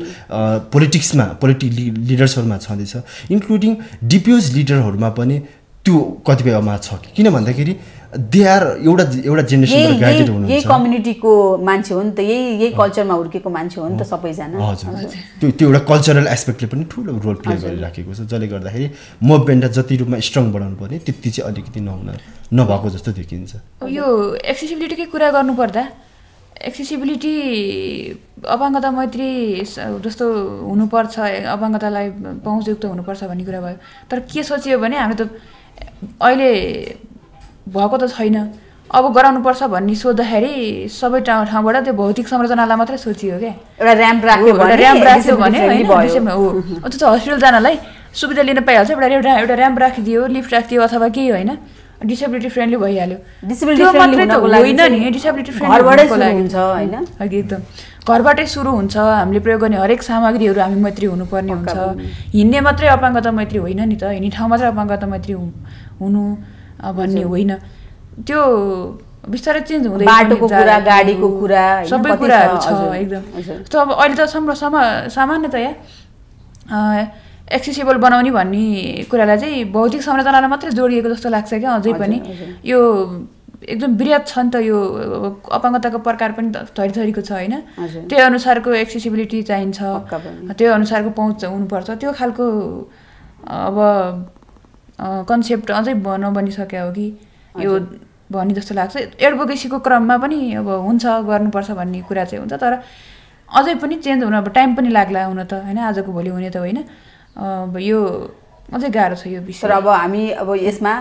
C: पोलिटिक्समा लिडर्सहरूमा छँदैछ, इन्क्लुडिङ डिप्युज लिडरहरूमा पनि त्यो कतिपयमा छ। किन भन्दाखेरि दे आर एउटा जेनेरेसनबाट गाइडेड हुनुहुन्छ,
A: यही कम्युनिटीको मान्छे हो नि त, यही कल्चरमा हुर्केको मान्छे हो नि त सबैजना।
C: हजुर, त्यो एउटा कल्चरल एस्पेक्टले पनि ठुलो रोल प्ले गरिराखेको छ, जसले गर्दाखेरि मुभमेन्टलाई जति रूपमा स्ट्रङ बनाउनु पर्ने त्यति चाहिँ अलिकति नभएको जस्तो देखिन्छ।
B: यो एक्सेसिबिलिटीकै कुरा गर्नुपर्दा एक्सेसिबिलिटी अपाङ्गता मैत्री जस्तो हुनुपर्छ, अपाङ्गतालाई पहुँचयुक्त हुनुपर्छ भन्ने कुरा भयो। तर के सोचियो भने हामी त अहिले भएको त छैन, अब गराउनुपर्छ भन्ने सोद्धाखेरि सबै ठाउँबाट त्यो भौतिक संरचनालाई मात्रै सोचियो क्या।
A: एउटा ऱ्याम्प राख्यो
B: भने हो, त्यो त हस्पिटल जानलाई सुविधा लिन पाइहाल्छ, एउटा ऱ्याम्प राखिदियो, लिफ्ट राखिदियो अथवा केही होइन, डिसेबिलिटी फ्रेन्डली भइहाल्यो।
A: डिसेबिलिटी फ्रेन्डली हुनको लागि
B: होइन नि, डिसेबिलिटी
A: घरबाटै सुरु हुन्छ हैन,
B: एकदम घरबाटै सुरु हुन्छ। हामीले प्रयोग गर्ने हरेक सामग्रीहरू हामी मैत्री हुनुपर्ने हुन्छ। हिँड्ने मात्रै अपाङ्गता मैत्री होइन नि त, हिँड्ने ठाउँ मात्रै अपाङ्गता मैत्री हुनु भन्ने होइन, त्यो बिस्तारै चेन्ज हुँदै
A: बाटोको कुरा, गाडीको कुरा,
B: सबै कुराहरू छ एकदम। जस्तो अब अहिले त सामान्यतया एक्सेसिबल बनाउने भन्ने कुरालाई चाहिँ भौतिक संरचनालाई मात्रै जोडिएको जस्तो लाग्छ क्या। अझै पनि यो एकदम वृहत छ नि त यो अपाङ्गताको प्रकार पनि थरीथरीको छ होइन त्यही अनुसारको एक्सेसिबिलिटी चाहिन्छ त्यो अनुसारको पहुँच हुनुपर्छ त्यो खालको अब कन्सेप्ट अझै नबनिसक्यो हो कि यो भन्ने जस्तो लाग्छ एडभोकेसीको क्रममा पनि अब हुन्छ गर्नुपर्छ भन्ने कुरा चाहिँ हुन्छ तर अझै पनि चेन्ज हुन अब टाइम पनि लाग्ला हुन त होइन आजको भोलि हुने त होइन अब यो अझै गाह्रो छ यो विषय
A: तर अब हामी अब यसमा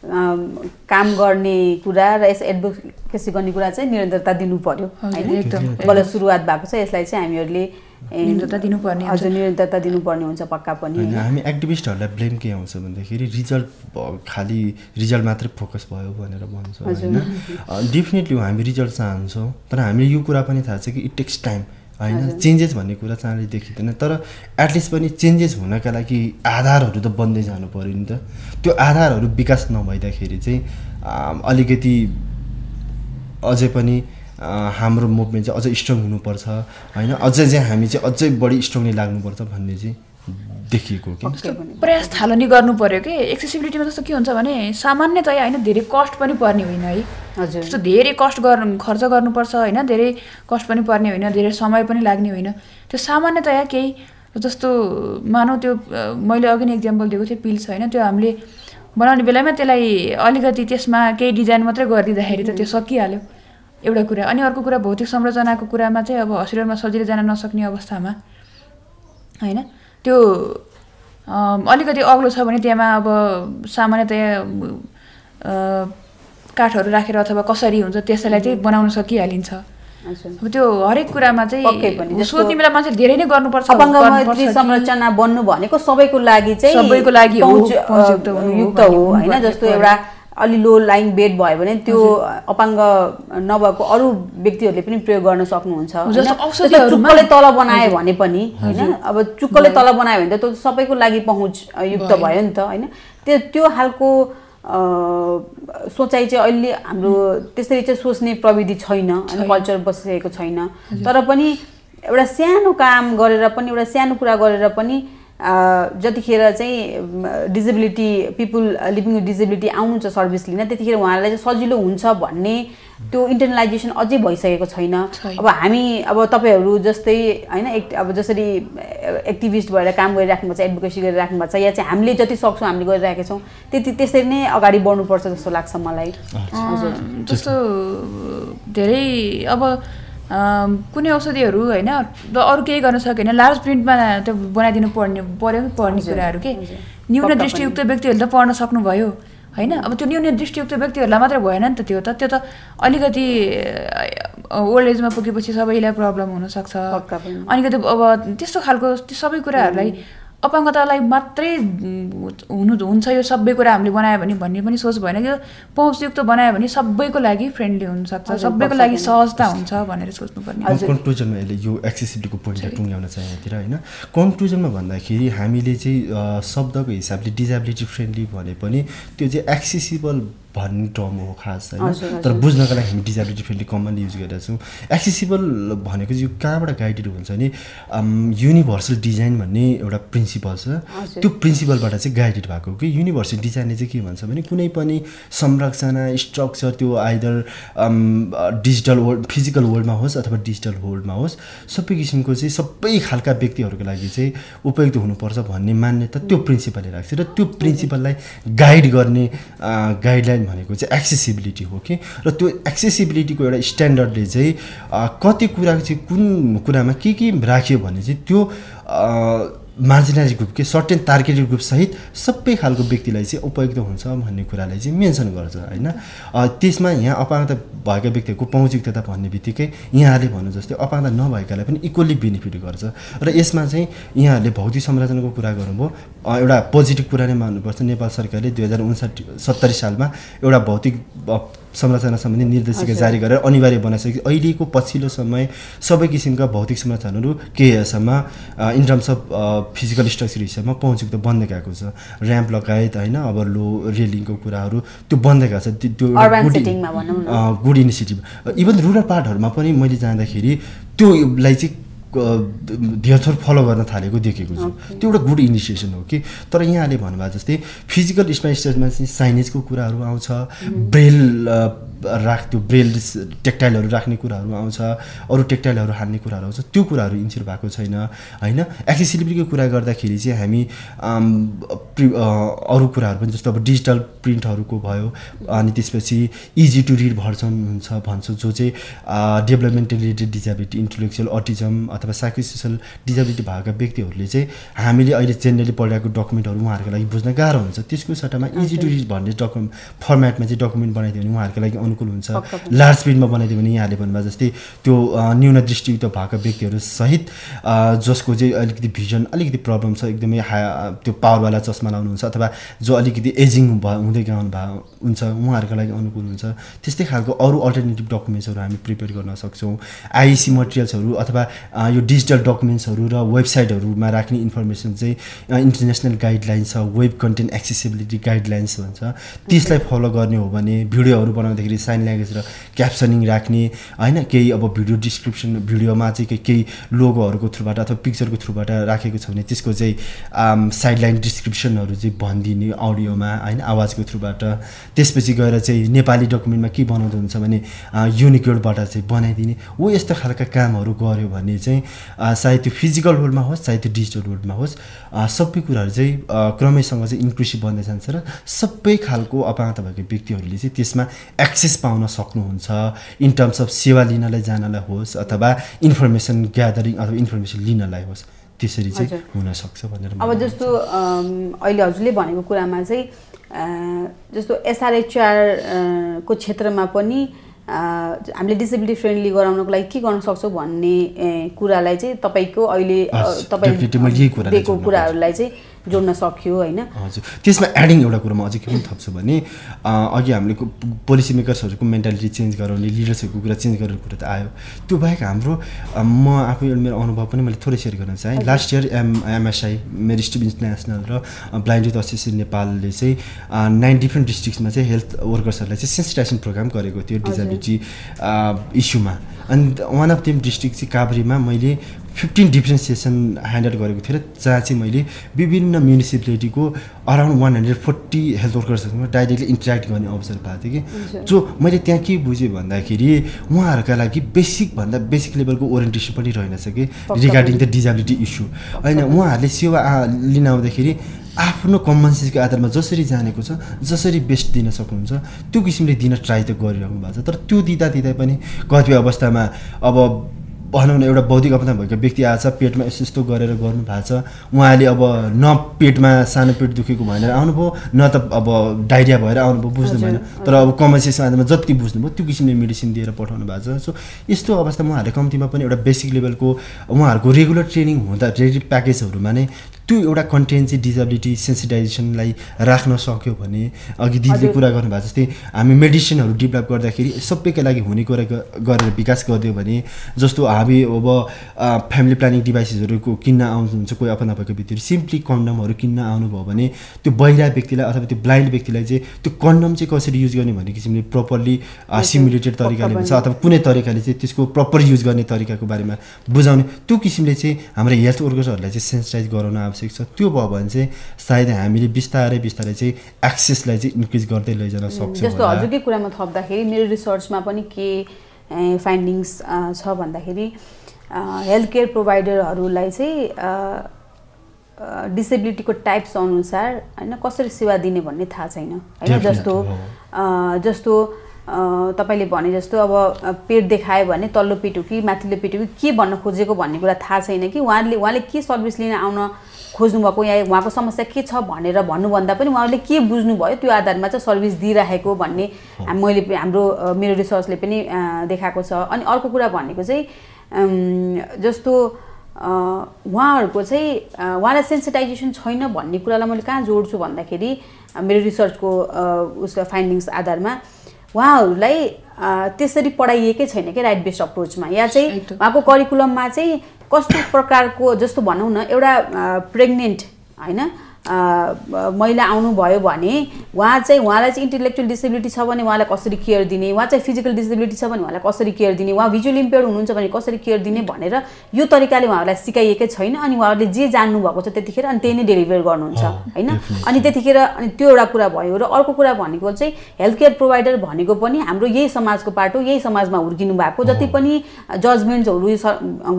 A: काम गर्ने कुरा र यस एडभोकेसी गर्ने कुरा चाहिँ निरन्तरता दिनु पर्यो हैन बल्ल सुरुवात भएको छ यसलाई चाहिँ हामीहरूले
B: निरन्तरता दिनुपर्ने
A: हजुर निरन्तरता दिनुपर्ने हुन्छ पक्का पनि
C: हैन हामी एक्टिभिस्टहरुलाई ब्लेम के आउँछ भन्दाखेरि रिजल्ट खाली रिजल्ट मात्रै फोकस भयो भनेर भन्छ हैन डेफिनेटली हामी रिजल्ट चाहन्छौँ तर हामीले यो कुरा पनि थाहा छ कि इट टेक्स टाइम हैन चेन्जेस भन्ने कुरा चाँडै देखिँदैन तर एटलिस्ट पनि चेन्जेस हुनका लागि आधारहरू त बन्दै जानु पर्यो नि त त्यो आधारहरू विकास नभइदाखेरि चाहिँ अलिकति अझै पनि हाम्रो मुभमेन्ट चाहिँ अझै स्ट्रङ हुनुपर्छ हैन अझै चाहिँ हामी चाहिँ अझै बढी स्ट्रङली लाग्नुपर्छ भन्ने चाहिँ देखिएको के
B: प्रयास थालनी गर्नु पर्यो के एक्सेसिबिलिटीमा जस्तो के हुन्छ भने सामान्यतया हैन धेरै कस्ट पनि पर्ने होइन है
A: हजुर
B: त्यस्तो धेरै खर्च गर्नुपर्छ हैन धेरै कस्ट पनि पर्ने होइन धेरै समय पनि लाग्ने होइन त्यो सामान्यतया केही जस्तो मानौ त्यो मैले अघि नै एक्जाम्पल दिएको थिएँ पिल्स हैन त्यो हामीले बनाउने बेलामा त्यसलाई अलिकति त्यसमा केही डिजाइन मात्रै गरिदिँदाखेरि त त्यो सकिहाल्यो एउटा कुरा अनि अर्को कुरा भौतिक संरचनाको कुरामा चाहिँ अब हस्पिटलमा सजिलै जान नसक्ने अवस्थामा हैन त्यो अलिकति अग्लो छ भने त्यहाँ अब सामान्यतया काठहरू राखेर अथवा कसरी हुन्छ त्यसैलाई चाहिँ बनाउन सकिहालिन्छ अब त्यो हरेक कुरामा चाहिँ सोच्ने बेला मान्छे धेरै नै गर्नुपर्छ
A: अपाङ्ग संरचना बन्नु भनेको सबैको लागि चाहिँ युक्त हो हैन जस्तो एउटा अलि लो लाइङ बेड भयो भने त्यो अपाङ्ग नभएको अरू व्यक्तिहरूले पनि प्रयोग गर्न सक्नुहुन्छ चुक्कले तल बनायो भने पनि हैन अब चुक्कले तल बनायो भने त त्यो सबैको लागि पहुँच युक्त भयो नि त हैन त्यो हालको सोचाइ चाहिँ अहिले हाम्रो त्यसरी चाहिँ सोच्ने प्रविधि छैन हैन कल्चर बसिरहेको छैन तर पनि एउटा सानो काम गरेर पनि एउटा सानो कुरा गरेर पनि जतिखेर चाहिँ disability people living with disability आउनु छ सर्भिस लिन त्यतिखेर उहाँहरूलाई चाहिँ सजिलो हुन्छ भन्ने त्यो इन्टरनलाइजेसन अझै भइसकेको छैन अब हामी अब तपाईहरु जस्तै हैन अब जसरी एक्टिभिस्ट भएर काम गरिराख्नु छ एडभोकेसी गरिराख्नु भएको छ या चाहिँ हामीले जति सक्छौं हामीले गरिरहेका छौं त्यसरी नै अगाडि बढ्नुपर्छ जस्तो लाग्छ मलाई
B: हजुर जस्तो धेरै अब कुनै औषधिहरू हैन अरु केही गर्न सकेन लार्ज प्रिन्टमा त्यो बनाइदिनु पर्यो कुराहरू के न्यून दृष्टियुक्त व्यक्तिहरूले त पढ्न सक्नुभयो हैन अब त्यो न्यून दृष्टियुक्त व्यक्तिहरूलाई मात्रै भएन नि त त्यो त अलिकति ओल्ड एजमा पुगेपछि सबैलाई प्रब्लम हुन सक्छ अलिकति अब त्यस्तो खालको सबै कुराहरूलाई अपाङ्गतालाई मात्रै हुन्छ यो सबै कुरा हामीले बनायो भने भन्ने पनि सोच भएन कि पहुँचयुक्त बनायो भने सबैको लागि फ्रेन्डली हुन सक्छ सबैको लागि सहजता हुन्छ भनेर सोच्नुपर्ने
C: कन्क्लुजनमा यसले यो एक्सेसिबिलिटीको पोइन्टलाई टुङ्ग्याउन चाहिँ यहाँतिर हैन कन्क्लुजनमा भन्दाखेरि हामीले चाहिँ शब्दको हिसाबले डिजेबिलिटी फ्रेन्डली भने पनि त्यो चाहिँ एक्सेसिबल भन्ने टर्म हो खास हैन तर बुझ्नको लागि हामी डिजेबिलिटी फ्रेन्डली कमनली युज गरेका छौं एक्सेसिबल भनेको चाहिँ कहाँबाट गाइडेड हुन्छ नि युनिभर्सल डिजाइन भन्ने एउटा प्रिन्सिपल छ त्यो प्रिन्सिपलबाट चाहिँ गाइडेड भएको हो कि युनिभर्सल डिजाइनले चाहिँ के भन्छ भने कुनै पनि संरचना स्ट्रक्चर त्यो आइदर डिजिटल वर्ल्ड फिजिकल वर्ल्डमा होस् अथवा डिजिटल वर्ल्डमा होस् सबै किसिमको चाहिँ सबै खालका व्यक्तिहरूको लागि चाहिँ उपयुक्त हुनुपर्छ भन्ने मान्यता त्यो प्रिन्सिपलले राख्छ र त्यो प्रिन्सिपललाई गाइड गर्ने गाइडलाइन भनेको चाहिँ एक्सेसिबिलिटी हो कि र त्यो एक्सेसिबिलिटीको एउटा स्ट्यान्डर्डले चाहिँ कति कुरा चाहिँ कुन कुरामा के राख्यो भने चाहिँ त्यो मार्जिनाइज ग्रुप के सर्टेन टार्गेटेड ग्रुप सहित सबै खालको व्यक्तिलाई चाहिँ उपयुक्त हुन्छ भन्ने कुरालाई चाहिँ मेन्सन गर्छ हैन त्यसमा यहाँ अपाङ्गता भएका व्यक्तिहरूको पहुँचयुक्तता भन्ने बित्तिकै यहाँले भन्नु जस्तै अपाङ्गता नभएकालाई पनि इक्वली बेनिफिट गर्छ र यसमा चाहिँ यहाँहरूले भौतिक संरचनाको कुरा गर्नुभयो एउटा पोजिटिभ कुरा नै मान्नुपर्छ नेपाल सरकारले 2069 सालमा एउटा भौतिक संरचना सम्बन्धी निर्देशिका जारी गरेर अनिवार्य बनाइसके अहिलेको पछिल्लो समय सबै किसिमका भौतिक संरचनाहरू केहीसम्म in terms of physical structure हिसाबमा पहुँचयुक्त बन्दै गएको छ र्याम्प लगायत हैन अब लो रेलिङको कुराहरू त्यो बन्दै गएको छ त्यो गुड इनिसिएटिभ इभन रुरल पार्टहरुमा पनि मैले जाँदाखेरि त्योलाई चाहिँ धेरथोर फलो गर्न थालेको देखेको छु त्यो एउटा गुड इनिसिएसन हो कि तर यहाँले भन्नुभएको जस्तै फिजिकल स्पेसमा चाहिँ साइनेजको कुराहरू आउँछ ब्रेल त्यो ब्रेल टेक्टाइलहरू राख्ने कुराहरू आउँछ अरू टेक्टाइलहरू हाल्ने कुराहरू आउँछ त्यो कुराहरू इन्स्योर भएको छैन होइन एक्सेसिबिलिटीको कुरा गर्दाखेरि चाहिँ हामी अरू कुराहरू पनि जस्तो अब डिजिटल प्रिन्टहरूको भयो अनि त्यसपछि इजी टु रिड भर्जन हुन्छ भन्छ जो चाहिँ developmental related disability intellectual autism अथवा साइकोसोसियल डिजेबिलिटी भएका व्यक्तिहरूले चाहिँ हामीले अहिले जेनरली पढेको डकुमेन्टहरू उहाँहरूको लागि बुझ्न गाह्रो हुन्छ त्यसको सट्टामा इजी टु रिड भन्ने फर्मेटमा चाहिँ डकुमेन्ट बनाइदियो भने उहाँहरूको लागि अनुकूल हुन्छ लार्ज स्पिडमा बनाइदियो भने यहाँले भन्नुभयो जस्तै त्यो न्यून दृष्टियुक्त भएका व्यक्तिहरू सहित जसको चाहिँ अलिकति भिजन अलिकति प्रब्लम छ एकदमै त्यो पावरवाला चस्मा लाउनुहुन्छ अथवा जो अलिकति एजिङ हुँदै गएको हुन्छ उहाँहरूको लागि अनुकूल हुन्छ त्यस्तै खालको अरू अल्टरनेटिभ डकुमेन्ट्सहरू हामी प्रिपेयर गर्न सक्छौँ आइसी मटेरियल्सहरू अथवा यो डिजिटल डकुमेन्ट्सहरू र वेबसाइटहरूमा राख्ने इन्फर्मेसन चाहिँ इन्टरनेसनल गाइडलाइन्स छ वेब कन्टेन्ट एक्सेसिबिलिटी गाइडलाइन्स भन्छ त्यसलाई फलो गर्ने हो भने भिडियोहरू बनाउँदाखेरि साइन ल्याङ्ग्वेज र क्याप्सनिङ राख्ने होइन केही अब भिडियो डिस्क्रिप्सन भिडियोमा चाहिँ केही लोगोहरूको थ्रुबाट अथवा पिक्चरको थ्रुबाट राखेको छ भने त्यसको चाहिँ साइडलाइन डिस्क्रिप्सनहरू चाहिँ भनिदिने अडियोमा होइन आवाजको थ्रुबाट त्यसपछि गएर चाहिँ नेपाली डकुमेन्टमा के बनाउँदै हुन्छ भने युनिकोडबाट चाहिँ बनाइदिने हो यस्तो खालका कामहरू गऱ्यो भने चाहिँ सायद त्यो फिजिकल वर्ल्डमा होस् चाहे त्यो डिजिटल वर्ल्डमा होस् सबै कुराहरू चाहिँ क्रमैसँग चाहिँ इन्क्लुसिभ बन्दै जान्छ र सबै खालको अपाङ्गता भएको व्यक्तिहरूले चाहिँ त्यसमा एक्सेस पाउन सक्नुहुन्छ इन टर्म्स अफ सेवा लिनलाई जानलाई होस् अथवा इन्फर्मेसन ग्यादरिङ अथवा इन्फर्मेसन लिनलाई होस् त्यसरी चाहिँ हुनसक्छ भनेर
A: अब जस्तो अहिले हजुरले भनेको कुरामा चाहिँ जस्तो एसआरएचआर को क्षेत्रमा पनि हामीले डिसेबिलिटी फ्रेन्डली गराउनको लागि के गर्न सक्छौँ भन्ने कुरालाई चाहिँ तपाईँको अहिले तपाईँ दिएको कुराहरूलाई चाहिँ जोड्न सक्यो होइन
C: हजुर त्यसमा एडिङ एउटा कुरो म अझै के पनि थप्छु भने अघि हामीले पोलिसी मेकर्सहरूको मेन्टालिटी चेन्ज गराउने लिडर्सहरूको कुरा चेन्ज गर्ने कुरा त आयो त्यो बाहेक हाम्रो म आफै मेरो अनुभव पनि मैले थोरै सेयर गर्न चाहेँ लास्ट इयर एमएसआई मेरिस्टिभ इन्टरनेसनल र ब्लाइन्ड युथ एसोसिएसन नेपालले चाहिँ 9 डिफ्रेन्ट डिस्ट्रिक्ट्समा चाहिँ हेल्थ वर्कर्सहरूलाई चाहिँ सेन्सिटाइजेसन प्रोग्राम गरेको थियो डिजेबिलिटी इस्युमा अनि वान अफ देम डिस्ट्रिक्ट चाहिँ काभ्रेमा मैले 15 डिफ्रेन्ट सेसन ह्यान्डल गरेको थिएँ र जहाँ चाहिँ मैले विभिन्न म्युनिसिपालिटीको अराउन्ड 140 हेल्थ वर्कर्सहरूसँग डाइरेक्टली इन्टरेक्ट गर्ने अवसर पाएको थिएँ कि जो मैले त्यहाँ के बुझेँ भन्दाखेरि उहाँहरूका लागि बेसिकभन्दा बेसिक लेभलको ओरिएन्टेसन पनि रहेनछ कि रिगार्डिङ द डिजेबिलिटी इस्यु होइन उहाँहरूले सेवा लिन आउँदाखेरि आफ्नो कमन सेन्सको आधारमा जसरी जानेको छ जसरी बेस्ट दिन सक्नुहुन्छ त्यो किसिमले दिन ट्राई त गरिरहनु भएको छ तर त्यो दिँदा पनि कतिपय अवस्थामा अब भनौँ न एउटा बौद्धिक अपना भएको व्यक्ति आएछ पेटमा यस्तो गरेर गर्नु भएको छ उहाँले अब न पेटमा सानो पेट दुखेको भनेर आउनुभयो न त अब डाइरिया भएर आउनुभयो बुझ्नु भएन तर अब कमन सेन्सको आधारमा जति बुझ्नुभयो त्यो किसिमले मेडिसिन दिएर पठाउनु भएको छ सो यस्तो अवस्थामा उहाँहरूले कम्तीमा पनि एउटा बेसिक लेभलको उहाँहरूको रेगुलर ट्रेनिङ हुँदा रेडी प्याकेजहरूमा नै त्यो एउटा कन्टेन्ट चाहिँ डिजेबिलिटी सेन्सिटाइजेसनलाई राख्न सक्यो भने अघि दिदीले कुरा गर्नुभएको जस्तै हामी मेडिसिनहरू डेभलप गर्दाखेरि सबैका लागि हुने कुरा गरेर विकास गरिदियो भने जस्तो हामी अब फ्यामिली प्लानिङ डिभाइसेसहरूको किन्न आउनुहुन्छ कोही अपना भएको व्यक्तिहरू सिम्पली कन्डमहरू किन्न आउनुभयो भने त्यो बहिरा व्यक्तिलाई अथवा त्यो ब्लाइन्ड व्यक्तिलाई चाहिँ त्यो कन्डम चाहिँ कसरी युज गर्ने भन्ने किसिमले प्रपरली सिमुलेटेड तरिकाले हुन्छ अथवा कुनै तरिकाले चाहिँ त्यसको प्रपर युज गर्ने तरिकाको बारेमा बुझाउने त्यो किसिमले चाहिँ हाम्रो हेल्थ वर्कर्सहरूलाई चाहिँ सेन्सिटाइज गराउन आवश्यक छ त्यो भयो भने चाहिँ सायद हामीले बिस्तारै चाहिँ एक्सेसलाई चाहिँ इन्क्रिज गर्दै लैजान सक्छौँ
A: जस्तो हजुरकै कुरामा थप्दाखेरि मेरो रिसर्चमा पनि के फाइन्डिङ्स छ भन्दाखेरि हेल्थ केयर प्रोभाइडरहरूलाई चाहिँ डिसेबिलिटीको टाइप्स अनुसार होइन कसरी सेवा दिने भन्ने थाहा छैन होइन जस्तो तपाईले भने जस्तो अब पेट देखायो भने तल्लो पेट हो कि माथिल्लो पेट हो कि के भन्न खोजेको भन्ने कुरा थाहा छैन कि उहाँले के सर्भिस लिन आउन खोज्नु भएको या उहाँको समस्या के छ भनेर भन्नुभन्दा पनि उहाँले के बुझ्नुभयो त्यो आधारमा चाहिँ सर्भिस दिइराखेको भन्ने मेरो रिसर्चले पनि देखाएको छ अनि अर्को कुरा भनेको चाहिँ जस्तो उहाँहरूको चाहिँ उहाँलाई सेन्सिटाइजेसन छैन भन्ने कुरालाई मैले कहाँ जोड्छु भन्दाखेरि मेरो रिसर्चको उसको फाइन्डिङ्स आधारमा उहाँहरूलाई त्यसरी पढाइएकै छैन कि राइट बेस्ड अप्रोचमा या चाहिँ उहाँको करिकुलममा चाहिँ कस्तो प्रकारको जस्तो भनौँ न एउटा प्रेग्नेन्ट होइन महिला आउनुभयो भने उहाँलाई चाहिँ इन्टेलेक्चुअल डिसेबिलिटी छ भने उहाँलाई कसरी केयर दिने, उहाँ चाहिँ फिजिकल डिसेबिलिटी छ भने उहाँलाई कसरी केयर दिने, उहाँ भिजुअल इम्पेयर्ड हुनुहुन्छ भने कसरी केयर दिने भनेर यो तरिकाले उहाँहरूलाई सिकाइएकै छैन। अनि उहाँहरूले जे जान्नुभएको छ त्यतिखेर अनि त्यही नै डेलिभर गर्नुहुन्छ होइन। अनि त्यतिखेर अनि त्यो एउटा कुरा भयो। र अर्को कुरा भनेको चाहिँ हेल्थ केयर प्रोभाइडर भनेको पनि हाम्रो यही समाजको पार्ट हो, यही समाजमा हुर्किनु भएको जति पनि जजमेन्ट्सहरू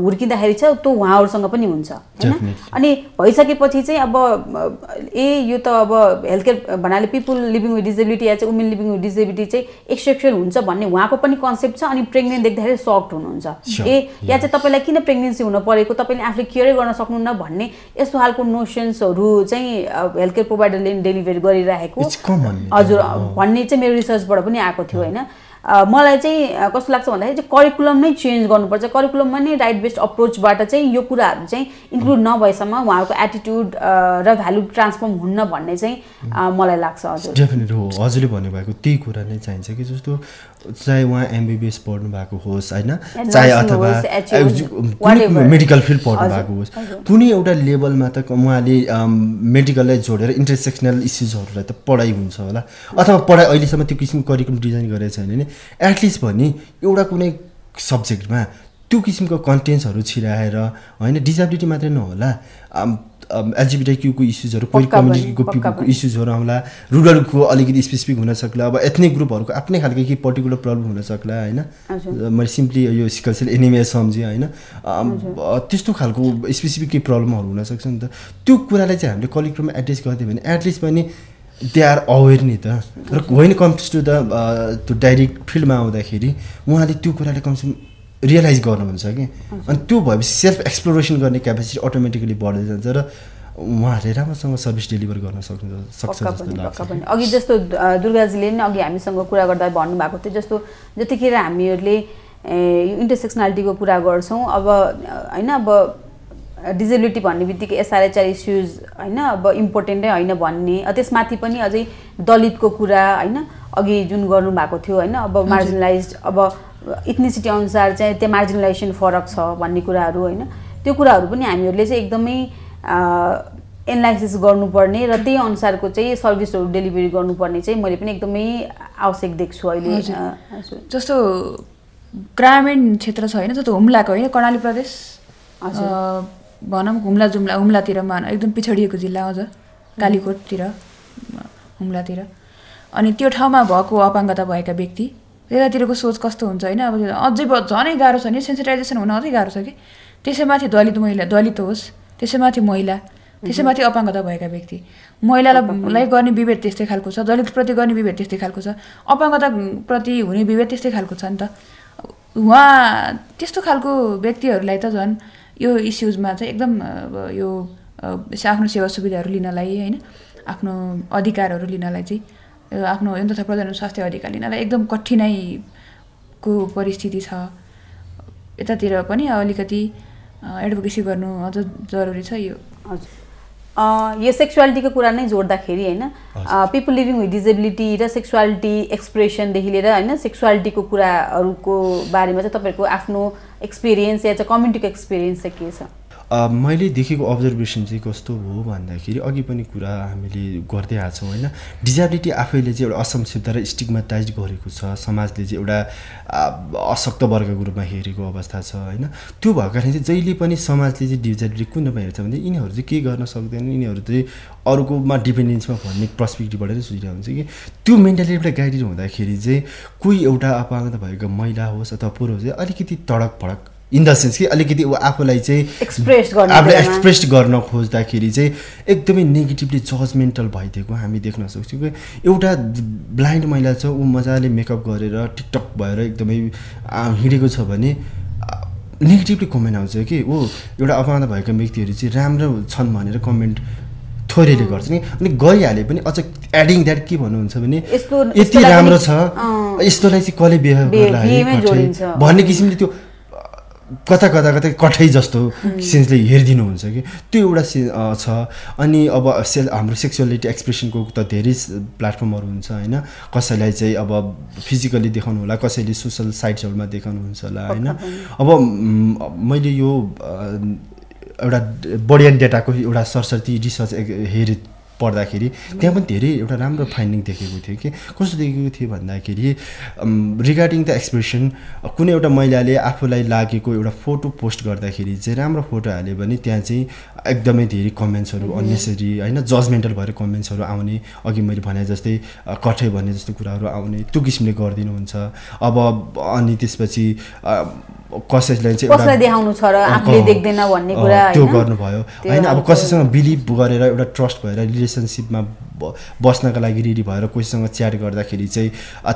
A: हुर्किँदाखेरि छ त्यो उहाँहरूसँग पनि हुन्छ होइन। अनि भइसकेपछि चाहिँ अब यो त अब हेल्थ केयर भन्नाले पिपुल लिभिङ विथ डिसेबिलिटी या चाहिँ वुमेन लिभिङ विथ डिसेबिलिटी चाहिँ एक्सेप्सन हुन्छ भन्ने उहाँको पनि कन्सेप्ट छ। अनि प्रेग्नेन्ट देख्दाखेरि सक्ड हुनुहुन्छ या चाहिँ तपाईँलाई किन प्रेग्नेन्सी हुन परेको, तपाईँले आफूले केयरै गर्न सक्नुहुन्न भन्ने यस्तो खालको नोसन्सहरू चाहिँ हेल्थ केयर प्रोभाइडरले डेलिभर गरिरहेको हजुर भन्ने चाहिँ मेरो रिसर्चबाट पनि आएको थियो होइन। मलाई चाहिँ कस्तो लाग्छ भन्दाखेरि चाहिँ करिकुलम नै चेन्ज गर्नुपर्छ। करिकुलममा नै राइट बेस्ड अप्रोचबाट चाहिँ यो कुराहरू चाहिँ इन्क्लुड नभएसम्म उहाँहरूको एटिट्युड र भ्यालु ट्रान्सफर्म हुन्न भन्ने चाहिँ मलाई लाग्छ। हजुर
C: डेफिनेट हो, हजुरले भन्नुभएको त्यही कुरा नै चाहिन्छ कि जस्तो चाहे उहाँ एमबिबिएस पढ्नु भएको होस् होइन, चाहे अथवा मेडिकल फिल्ड पढ्नु भएको होस्, कुनै एउटा लेभलमा त उहाँले मेडिकललाई जोडेर इन्टरसेक्सनल इस्युजहरूलाई त पढाइ हुन्छ होला, अथवा पढाइ अहिलेसम्म त्यो किसिमको करिकुलम डिजाइन गरेको छैन भने एटलिस्ट भने एउटा कुनै सब्जेक्टमा त्यो किसिमको कन्टेन्ट्सहरू छिराएर होइन, डिसेबिलिटी मात्रै नहोला, एलजिबिटिक्यूको इस्युजहरू, कोही कम्युनिटीको पिपलको इस्युजहरू आउँला, रुरलको अलिकति स्पेसिफिक हुनसक्ला, अब एथनिक ग्रुपहरूको आफ्नै खालको केही पर्टिकुलर प्रब्लम हुनसक्ला होइन। मैले सिम्पली यो सिकल सेल एनिमिया सम्झेँ होइन, त्यस्तो खालको स्पेसिफिक केही प्रब्लमहरू हुनसक्छ नि त। त्यो कुरालाई चाहिँ हामीले करिकुलममा एड्रेस गरिदियो भने एटलिस्ट पनि दे आर अवेर नि त। र वेन कम्स टु द त्यो डाइरेक्ट फिल्डमा आउँदाखेरि उहाँले त्यो कुरालाई कमसेकम रियलाइज गर्नुहुन्छ कि, अनि त्यो भएपछि सेल्फ एक्सप्लोरेसन गर्ने क्यापेसिटी अटोमेटिकली बढ्दै जान्छ र उहाँहरूले राम्रोसँग सर्भिस डेलिभर गर्न सक्छ जस्तो लाग्छ।
A: अघि जस्तो दुर्गाजीले नि अघि हामीसँग कुरा गर्दा भन्नुभएको थियो जस्तो जतिखेर हामीहरूले यो इन्टरसेक्सनालिटीको कुरा गर्छौँ अब होइन, अब डिसेबिलिटी भन्ने बित्तिकै एसआरएचआर इस्युज होइन अब इम्पोर्टेन्टै होइन भन्ने, त्यसमाथि पनि अझै दलितको कुरा होइन अघि जुन गर्नुभएको थियो होइन, अब मार्जिनलाइज अब इथनिसिटी अनुसार चाहिँ त्यो मार्जिनलाइजेसन फरक छ भन्ने कुराहरू होइन, त्यो कुराहरू पनि हामीहरूले चाहिँ एकदमै एनालाइसिस गर्नुपर्ने र त्यही अनुसारको चाहिँ सर्भिसहरू डेलिभरी गर्नुपर्ने चाहिँ मैले पनि एकदमै आवश्यक देख्छु अहिले।
B: जस्तो ग्रामीण क्षेत्र छ होइन, जस्तो हुम्लाको होइन, कर्णाली प्रदेश भनौँ हुम्लातिर एकदम पिछडिएको जिल्ला अझ कालीकोटतिर हुम्लातिर, अनि त्यो ठाउँमा भएको अपाङ्गता भएका व्यक्ति त्यतातिरको सोच कस्तो हुन्छ होइन, अब अझै झनै गाह्रो छ नि, सेन्सिटाइजेसन हुन अझै गाह्रो छ कि। त्यसैमाथि दलित होस्, त्यसैमाथि महिला, त्यसैमाथि अपाङ्गता भएका व्यक्ति, महिलालाई गर्ने विभेद त्यस्तै खालको छ, दलितप्रति गर्ने विभेद त्यस्तै खालको छ, अपाङ्गताप्रति हुने विभेद त्यस्तै खालको छ नि त। उहाँ त्यस्तो खालको व्यक्तिहरूलाई त झन् यो इस्युजमा चाहिँ एकदम यो आफ्नो सेवा सुविधाहरू लिनलाई होइन, आफ्नो अधिकारहरू लिनलाई चाहिँ आफ्नो यौन तथा प्रजनन स्वास्थ्य अधिकार लिनलाई एकदम कठिनाइको परिस्थिति छ। यतातिर पनि अलिकति एडभोकेसी गर्नु अझ जरुरी छ।
A: यो सेक्सुअलिटीको कुरा नै जोड्दाखेरि होइन, पिपल लिभिङ विथ डिसेबिलिटी र सेक्सुअलिटी एक्सप्रेसनदेखि लिएर होइन सेक्सुअलिटीको कुराहरूको बारेमा चाहिँ तपाईँहरूको आफ्नो एक्सपिरियन्स या चाहिँ कम्युनिटीको एक्सपिरियन्स चाहिँ के छ?
C: मैले देखेको अब्जर्भेसन चाहिँ कस्तो हो भन्दाखेरि अघि पनि कुरा हामीले गर्दै आएको छौँ होइन, डिसेबिलिटी आफैले चाहिँ एउटा असंक्षिप्त र स्टिग्माटाइज गरेको छ, समाजले चाहिँ एउटा अशक्त वर्गको रूपमा हेरेको अवस्था छ होइन। त्यो भएको कारण चाहिँ जहिले पनि समाजले चाहिँ डिसेबिलिटी कुन रूपमा हेर्छ भने यिनीहरू चाहिँ के गर्न सक्दैन, यिनीहरू चाहिँ अरूकोमा डिपेन्डेन्समा भन्ने पर्सपेक्टिभबाट नै सोचिरहेको हुन्छ कि त्यो मेन्टालिटीबाट गाइडेड हुँदाखेरि चाहिँ कोही एउटा अपाङ्गता भएको महिला होस् अथवा पुरुष होस् अलिकति तडक भडक इन द सेन्स कि अलिकति आफूलाई चाहिँ आफूलाई एक्सप्रेस गर्न खोज्दाखेरि चाहिँ एकदमै नेगेटिभली जजमेन्टल भइदिएको हामी देख्न सक्छौँ कि एउटा ब्लाइन्ड महिला छ, ऊ मजाले मेकअप गरेर टिकटक भएर एकदमै हिँडेको छ भने नेगेटिभली कमेन्ट आउँछ कि ऊ एउटा अपाङ्गता भएका व्यक्तिहरू चाहिँ राम्रो छन् भनेर कमेन्ट थोरैले गर्छ नि, अनि गइहाले पनि अझ एडिङ द्याट के भन्नुहुन्छ भने यति राम्रो छ यस्तोलाई चाहिँ कसले बिहे गर्ला है भन्ने किसिमले त्यो कता कठै जस्तो सेन्सले हेरिदिनुहुन्छ कि त्यो एउटा छ। अनि अब हाम्रो सेक्सुअलिटी एक्सप्रेसनको त धेरै प्लेटफर्महरू हुन्छ होइन, कसैलाई चाहिँ अब फिजिकली देखाउनु होला, कसैले सोसल साइट्सहरूमा देखाउनुहुन्छ होला होइन। अब मैले यो एउटा बढिया डेटाको एउटा सरसर्ती रिसर्च पढ्दाखेरि त्यहाँ पनि धेरै एउटा राम्रो फाइन्डिङ देखेको थियो कि कस्तो देखेको थियो भन्दाखेरि रिगार्डिङ द एक्सप्रेसन कुनै एउटा महिलाले आफूलाई लागेको एउटा फोटो पोस्ट गर्दाखेरि चाहिँ राम्रो फोटो हाल्यो भने त्यहाँ चाहिँ एकदमै धेरै कमेन्ट्सहरू अननेसेसरी होइन जजमेन्टल भएर कमेन्ट्सहरू आउने अघि मैले भने जस्तै कठै भन्ने जस्तो कुराहरू आउने त्यो किसिमले गरिदिनुहुन्छ अब अनि त्यसपछि कसैलाई चाहिँ
A: कसलाई देखाउनु छ र आफूले देख्दैन भन्ने कुरा
C: त्यो गर्नुभयो होइन अब कसैसँग बिलिभ गरेर एउटा ट्रस्ट भएर रिलेसनसिपमा बस्नका लागि रेडी भएर कोहीसँग च्याट गर्दाखेरि चाहिँ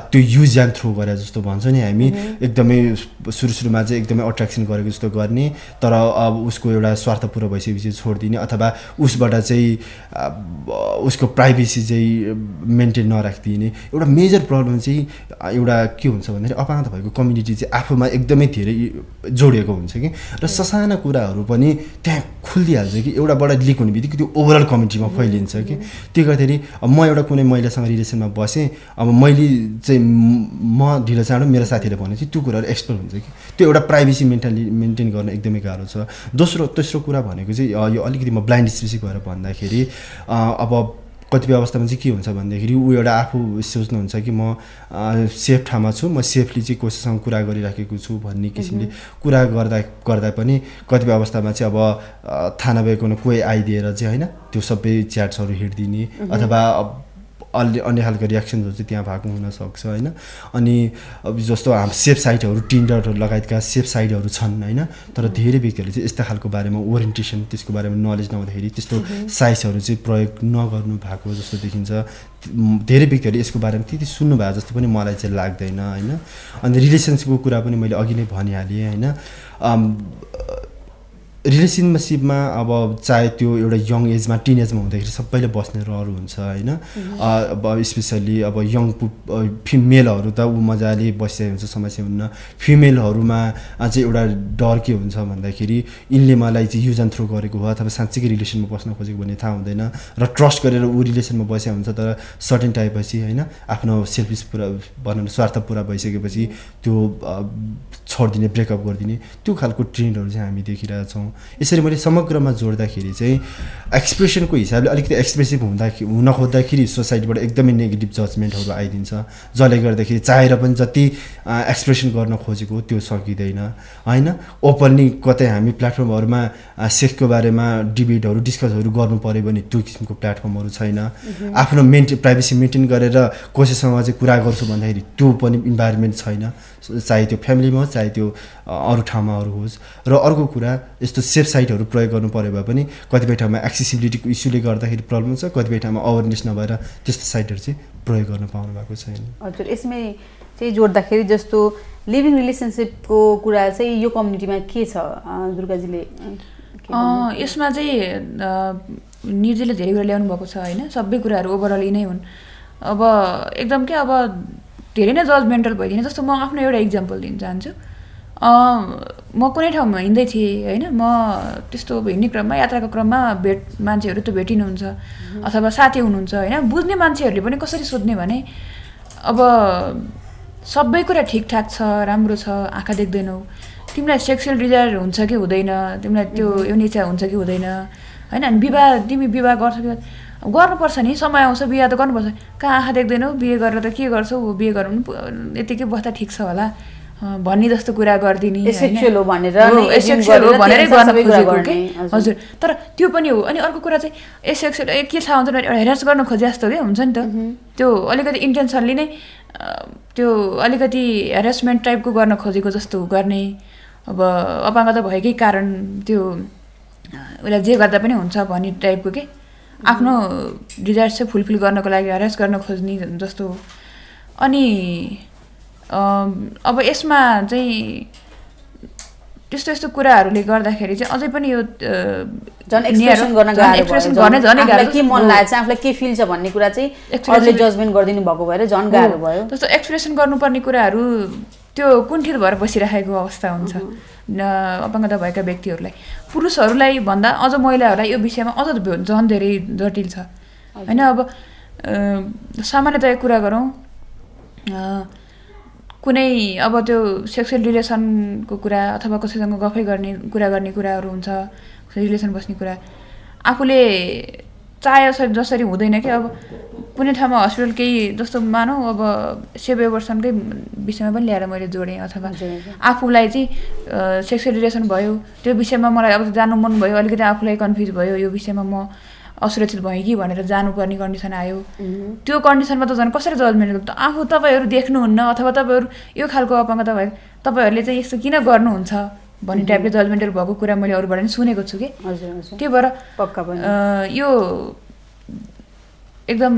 C: त्यो युज एन्ड थ्रो गरे जस्तो भन्छ नि हामी एकदमै सुरुमा चाहिँ एकदमै अट्र्याक्सन गरेको जस्तो गर्ने तर अब उसको एउटा स्वार्थ पुरा भइसकेपछि छोडिदिने अथवा उसबाट चाहिँ उसको प्राइभेसी चाहिँ मेन्टेन नराखिदिने एउटा मेजर प्रब्लम चाहिँ एउटा के हुन्छ भन्दाखेरि अपाङ्गता भएको कम्युनिटी चाहिँ आफूमा एकदमै धेरै जोडिएको हुन्छ कि र ससाना कुराहरू पनि त्यहाँ खुलिदिइहाल्छ कि एउटाबाट लिक हुने बित्तिकै त्यो ओभरअल कम्युनिटीमा फैलिन्छ कि त्यो गर्दाखेरि म एउटा कुनै महिलासँग रिलेसनमा बसेँ अब मैले चाहिँ म ढिलो चाँडो मेरो साथीले भनेपछि त्यो कुराहरू एक्सप्लोर हुन्छ कि त्यो एउटा प्राइभेसी मेन्टेन गर्न एकदमै गाह्रो छ तेस्रो कुरा भनेको चाहिँ यो अलिकति म ब्लाइन्ड स्पेसिफिक भएर भन्दाखेरि अब कतिपय अवस्थामा चाहिँ के हुन्छ भन्दाखेरि ऊ एउटा आफू सोच्नुहुन्छ कि म सेफ ठाउँमा छु म सेफली चाहिँ कसैसँग कुरा गरिराखेको छु भन्ने किसिमले कुरा गर्दा पनि कतिपय अवस्थामा चाहिँ अब थाहा नभएको कोही आइदिएर चाहिँ होइन त्यो सबै च्याट्सहरू हिँडिदिने अथवा अन्य खालको रियाक्सनहरू चाहिँ त्यहाँ भएको हुनसक्छ होइन अनि अब जस्तो हाम्रो सेफ साइटहरू टिन्डरहरू लगायतका सेफ साइटहरू छन् होइन तर धेरै व्यक्तिहरूले चाहिँ यस्ता खालको बारेमा ओरिएन्टेसन त्यसको बारेमा नलेज नहुँदाखेरि त्यस्तो साइट्सहरू चाहिँ प्रयोग नगर्नु भएको जस्तो देखिन्छ धेरै व्यक्तिहरूले यसको बारेमा त्यति सुन्नु भएको जस्तो पनि मलाई चाहिँ लाग्दैन होइन अनि रिलेसनसिपको कुरा पनि मैले अघि नै भनिहालेँ होइन रिलेसनसिपमा अब चाहे त्यो एउटा यङ एजमा टिन एजमा हुँदाखेरि सबैले बस्ने रहर हुन्छ होइन अब स्पेसल्ली अब यङ फिमेलहरू त ऊ मजाले बसिरहेको हुन्छ समस्या हुन्न फिमेलहरूमा चाहिँ एउटा डर के हुन्छ भन्दाखेरि यिनले मलाई चाहिँ युज एन्ड थ्रो गरेको हो अथवा साँच्चीकै रिलेसनमा बस्न खोजेको भन्ने थाहा हुँदैन र ट्रस्ट गरेर ऊ रिलेसनमा बसेको हुन्छ तर सर्टेन टाइमपछि होइन आफ्नो सेल्फिस पुरा भनौँ स्वार्थ पुरा भइसकेपछि त्यो छोडिदिने ब्रेकअप गरिदिने त्यो खालको ट्रेन्डहरू चाहिँ हामी देखिरहेका छौँ यसरी मैले समग्रमा जोड्दाखेरि चाहिँ एक्सप्रेसनको हिसाबले अलिकति एक्सप्रेसिभ हुन खोज्दाखेरि सोसाइटीबाट एकदमै नेगेटिभ जजमेन्टहरू आइदिन्छ जसले गर्दाखेरि चाहेर पनि जति एक्सप्रेसन गर्न खोजेको त्यो सकिँदैन होइन ओपनली कतै हामी प्लेटफर्महरूमा सेक्सको बारेमा डिबेटहरू डिस्कसहरू गर्नु पऱ्यो भने त्यो किसिमको प्लेटफर्महरू छैन आफ्नो प्राइभेसी मेन्टेन गरेर कसैसँग चाहिँ कुरा गर्छु भन्दाखेरि त्यो पनि इन्भाइरोमेन्ट छैन चाहे त्यो फ्यामिलीमा होस् चाहे त्यो अरू ठाउँमा होस् र अर्को कुरा यस्तो सेफ साइटहरू प्रयोग गर्नु पऱ्यो भए पनि कतिपय ठाउँमा एक्सेसिबिलिटीको इस्युले गर्दाखेरि प्रब्लम छ कतिपय ठाउँमा अवेरनेस नभएर त्यस्तो साइटहरू चाहिँ प्रयोग गर्न पाउनु भएको छैन
A: हजुर यसमै चाहिँ जोड्दाखेरि जस्तो लिभिङ रिलेसनसिपको कुरा चाहिँ यो कम्युनिटीमा के छ दुर्गाजीले
B: यसमा चाहिँ निर्जीले धेरै कुरा ल्याउनु भएको छ होइन सबै कुराहरू ओभरअल नै हुन् अब एकदम के अब धेरै नै जजमेन्टल भइदिने जस्तो म आफ्नो एउटा इक्जाम्पल दिन चाहन्छु म कुनै ठाउँमा हिँड्दै थिएँ होइन म त्यस्तो हिँड्ने क्रममा यात्राको क्रममा मान्छेहरू त भेटिनुहुन्छ अथवा साथी हुनुहुन्छ होइन बुझ्ने मान्छेहरूले पनि कसरी सोध्ने भने अब सबै कुरा ठिकठाक छ राम्रो छ आँखा देख्दैनौ तिमीलाई सेक्सुअल डिजायर हुन्छ कि हुँदैन तिमीलाई त्यो यौन इच्छा हुन्छ कि हुँदैन होइन अनि तिमी विवाह गर्छ कि गर्नुपर्छ नि समय आउँछ बिहे त गर्नुपर्छ कहाँ आँखा देख्दैनौ बिहे गरेर त के गर्छौ बिहे गर्नु यतिकै बस्दा ठिक छ होला भन्ने जस्तो कुरा गरिदिने
A: सेक्सुअल हो भनेर
B: हजुर तर त्यो पनि हो अनि अर्को कुरा चाहिँ सेक्सुअल के छ हुन्छ एउटा हेरेस गर्न खोजे जस्तो क्या हुन्छ नि त त्यो अलिकति इन्टेन्सनली नै त्यो अलिकति हेरेसमेन्ट टाइपको गर्न खोजेको जस्तो गर्ने अब अपाङ्गता भएकै कारण त्यो उसलाई जे गर्दा पनि हुन्छ भन्ने टाइपको के आफ्नो डिजायर चाहिँ फुलफिल गर्नको लागि हेरेस गर्न खोज्ने जस्तो अनि अब यसमा चाहिँ त्यस्तो कुराहरूले गर्दाखेरि चाहिँ अझै पनि यो
A: झन् एक्सप्रेसन गर्न गाह्रो के मन लागेको छ आफूलाई के फिल छ भन्ने कुरा चाहिँ अरूले जजमेन्ट गरिदिनु भएको भएर झन् गाह्रो भयो
B: जस्तो एक्सप्रेसन गर्नुपर्ने कुराहरू त्यो कुण्ठित भएर बसिरहेको अवस्था हुन्छ अपाङ्गता भएका व्यक्तिहरूलाई पुरुषहरूलाई भन्दा अझ महिलाहरूलाई यो विषयमा अझ झन् धेरै जटिल छ होइन अब सामान्यतया कुरा गरौँ कुनै अब त्यो सेक्सुअल रिलेसनको कुरा अथवा कसैसँग गफै गर्ने कुराहरू हुन्छ रिलेसन बस्ने कुरा आफूले चाहे जसरी हुँदैन कि अब कुनै ठाउँमा हस्पिटल केही जस्तो मानौँ अब सेभ एबर्सनकै विषयमा पनि ल्याएर मैले जोडेँ अथवा आफूलाई चाहिँ सेक्सुअल रिलेसन भयो त्यो विषयमा मलाई अब जानु मन भयो अलिकति आफूलाई कन्फ्युज भयो यो विषयमा म असुरक्षित भएँ कि भनेर जानुपर्ने कन्डिसन आयो त्यो कन्डिसनमा त झन् कसरी जजमेन्ट गर्नु आफू तपाईँहरू देख्नुहुन्न अथवा तपाईँहरू यो खालको अपाङ्गता भयो तपाईँहरूले चाहिँ यस्तो किन गर्नुहुन्छ भन्ने टाइपले जजमेन्टल भएको कुरा मैले अरूबाट पनि सुनेको छु कि त्यही भएर यो एकदम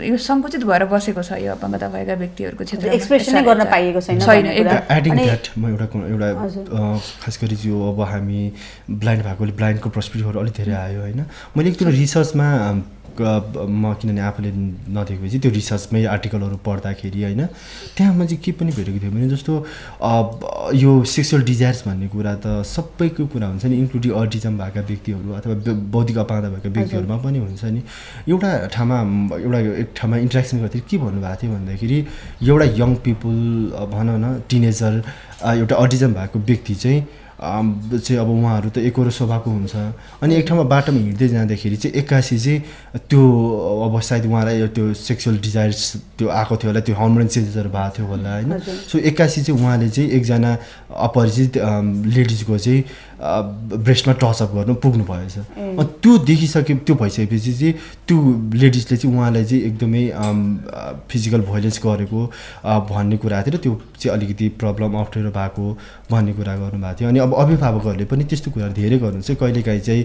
B: यो सङ्कुचित भएर बसेको छ यो अपाङ्गता भएका व्यक्तिहरूको क्षेत्रमा
A: एक्सप्रेसनै गर्न पाइएको छैन
C: एडिङ द्याट म एउटा खास गरी यो अब हामी ब्लाइन्ड भएकोले ब्लाइन्डको पर्सपेक्टिभहरू अलिक धेरै आयो होइन मैले एक रिसर्चमा म किनभने आफूले नदेखेपछि त्यो रिसर्चमै आर्टिकलहरू पढ्दाखेरि होइन त्यहाँ चाहिँ के पनि भेटेको थियो भने जस्तो यो सेक्सुअल डिजायर्स भन्ने कुरा त सबैको कुरा हुन्छ नि इन्क्लुडिङ अटिजम भएका व्यक्तिहरू अथवा बौद्धिक अपाङ्गता भएका व्यक्तिहरूमा पनि हुन्छ नि एक ठाउँमा इन्ट्रेक्सन गर्दाखेरि के भन्नुभएको थियो भन्दाखेरि एउटा यङ पिपुल भनौँ न टिनेजर एउटा अटिजम भएको व्यक्ति चाहिँ अब उहाँहरू त एकरो स्वभावको हुन्छ अनि एक ठाउँमा बाटोमा हिँड्दै जाँदाखेरि चाहिँ एक्कासी चाहिँ त्यो अब सायद उहाँलाई त्यो सेक्सुअल डिजायर्स त्यो आएको थियो होला त्यो हर्मोनल चेन्जेसहरू भएको थियो होला होइन सो एक्कासी चाहिँ उहाँले चाहिँ एकजना अपरिचित लेडिजको चाहिँ ब्रेस्टमा टचअप गर्नु पुग्नु भएछ त्यो देखिसके त्यो भइसकेपछि चाहिँ त्यो लेडिजले चाहिँ उहाँलाई चाहिँ एकदमै फिजिकल भोइलेन्स गरेको भन्ने कुरा थियो र त्यो चाहिँ अलिकति प्रब्लम अप्ठ्यारो भएको भन्ने कुरा गर्नुभएको थियो अनि अब अभिभावकहरूले पनि त्यस्तो कुरा धेरै गर्नुहुन्छ कहिलेकाहीँ चाहिँ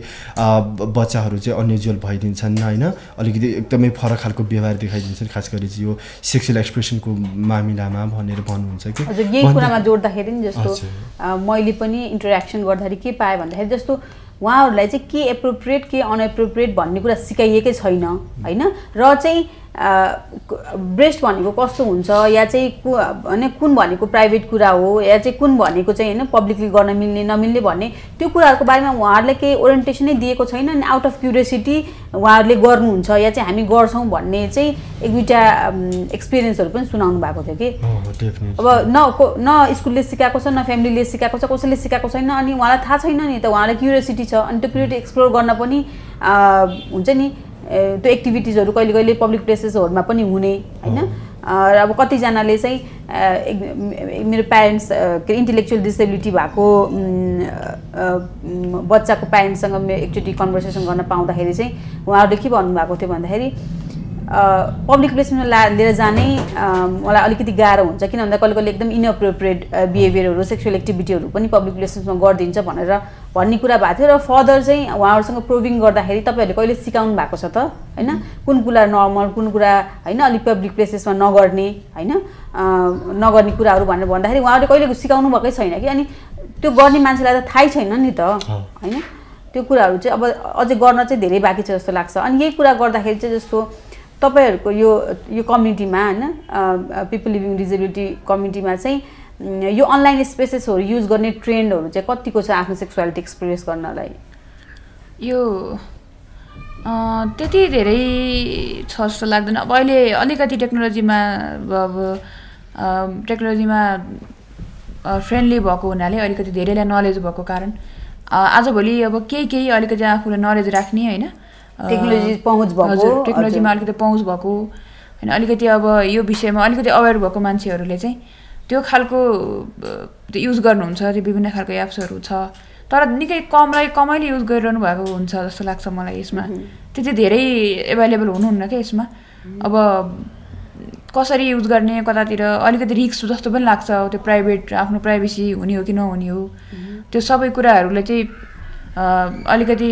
C: बच्चाहरू चाहिँ अनयुजुअल भइदिन्छन् होइन अलिकति एकदमै फरक खालको व्यवहार देखाइदिन्छन् खास गरी चाहिँ यो सेक्सुअल एक्सप्रेसनको मामिलामा भनेर भन्नुहुन्छ कि
A: यही कुरामा जोड्दाखेरि नि जस्तो मैले पनि इन्टरेक्सन गर्दाखेरि के पाएँ भन्दाखेरि जस्तो उहाँहरूलाई चाहिँ के एप्रोप्रिएट के अनएप्रोप्रिएट भन्ने कुरा सिकाइएकै छैन होइन र चाहिँ ब्रेस्ट भनेको कस्तो हुन्छ या चाहिँ होइन कुन भनेको प्राइभेट कुरा हो या चाहिँ कुन भनेको चाहिँ होइन पब्लिकली गर्न मिल्ने नमिल्ने भन्ने त्यो कुराहरूको बारेमा उहाँहरूले केही ओरिएन्टेसनै दिएको छैन अनि आउट अफ क्युरियोसिटी उहाँहरूले गर्नुहुन्छ या चाहिँ हामी गर्छौँ भन्ने चाहिँ एक दुईवटा एक्सपिरियन्सहरू पनि सुनाउनु भएको थियो कि अब न स्कुलले सिकाएको छ न फ्यामिलीले सिकाएको छ कसैले सिकाएको छैन अनि उहाँलाई थाहा छैन नि त उहाँलाई क्युरियोसिटी छ अनि त्यो क्युरियोसिटी एक्सप्लोर गर्न पनि हुन्छ नि त्यो एक्टिभिटिजहरू कहिले कहिले पब्लिक प्लेसेसहरूमा पनि हुने होइन र अब कतिजनाले चाहिँ मेरो प्यारेन्ट्स के इन्टेलेक्चुअल डिसेबिलिटी भएको बच्चाको प्यारेन्ट्ससँग एकचोटि कन्भर्सेसन गर्न पाउँदाखेरि चाहिँ उहाँहरूले के भन्नुभएको थियो भन्दाखेरि पब्लिक प्लेसमा लिएर जानै मलाई अलिकति गाह्रो हुन्छ किन भन्दा कहिले कहिले एकदम इनएप्रोप्रिएट बिहेभियरहरू सेक्सुअल एक्टिभिटीहरू पनि पब्लिक प्लेसेसमा गरिदिन्छ भनेर भन्ने कुरा भएको थियो र फर्दर चाहिँ उहाँहरूसँग प्रुभिङ गर्दाखेरि तपाईँहरूले कहिले सिकाउनु भएको छ त होइन कुन कुरा नर्मल कुन कुरा होइन अलिक पब्लिक प्लेसेसमा नगर्ने होइन नगर्ने कुराहरू भनेर भन्दाखेरि उहाँहरूले कहिले सिकाउनु भएकै छैन कि अनि त्यो गर्ने मान्छेलाई त थाहै छैन नि त होइन त्यो कुराहरू चाहिँ अब अझै गर्न चाहिँ धेरै बाँकी छ जस्तो लाग्छ अनि यही कुरा गर्दाखेरि चाहिँ जस्तो तपाईहरुको यो कम्युनिटीमा हैन पिपल लिभिङ डिसेबिलिटी कम्युनिटीमा चाहिँ यो अनलाइन स्पेसेसहरु युज गर्ने ट्रेन्डहरु चाहिँ कतिको छ आफ्नो सेक्सुअलिटी एक्सप्रेस गर्नलाई
B: यो त्यति धेरै छ जस्तो लाग्दैन अब अहिले अलिकति टेक्नोलोजीमा फ्रेन्डली भएको हुनाले अलिकति धेरैलाई नलेज भएको कारण आजभोलि अब केही अलिकति आफूलाई नलेज राख्ने हैन
A: टेक्नोलोजी पहुँच भएको
B: टेक्नोलोजीमा अलिकति पहुँच भएको हैन अलिकति अब यो विषयमा अलिकति अवेयर भएको मान्छेहरूले चाहिँ त्यो खालको युज गर्नुहुन्छ त्यो विभिन्न खालको एप्सहरू छ तर निकै कमैले युज गरिरहनु भएको हुन्छ जस्तो लाग्छ मलाई यसमा त्यति धेरै एभाइलेबल हुनुहुन्न के यसमा अब कसरी युज गर्ने कतातिर अलिकति रिस्क जस्तो पनि लाग्छ त्यो प्राइभेट आफ्नो प्राइभेसी हुने हो कि नहुने हो त्यो सबै कुराहरूले चाहिँ अलिकति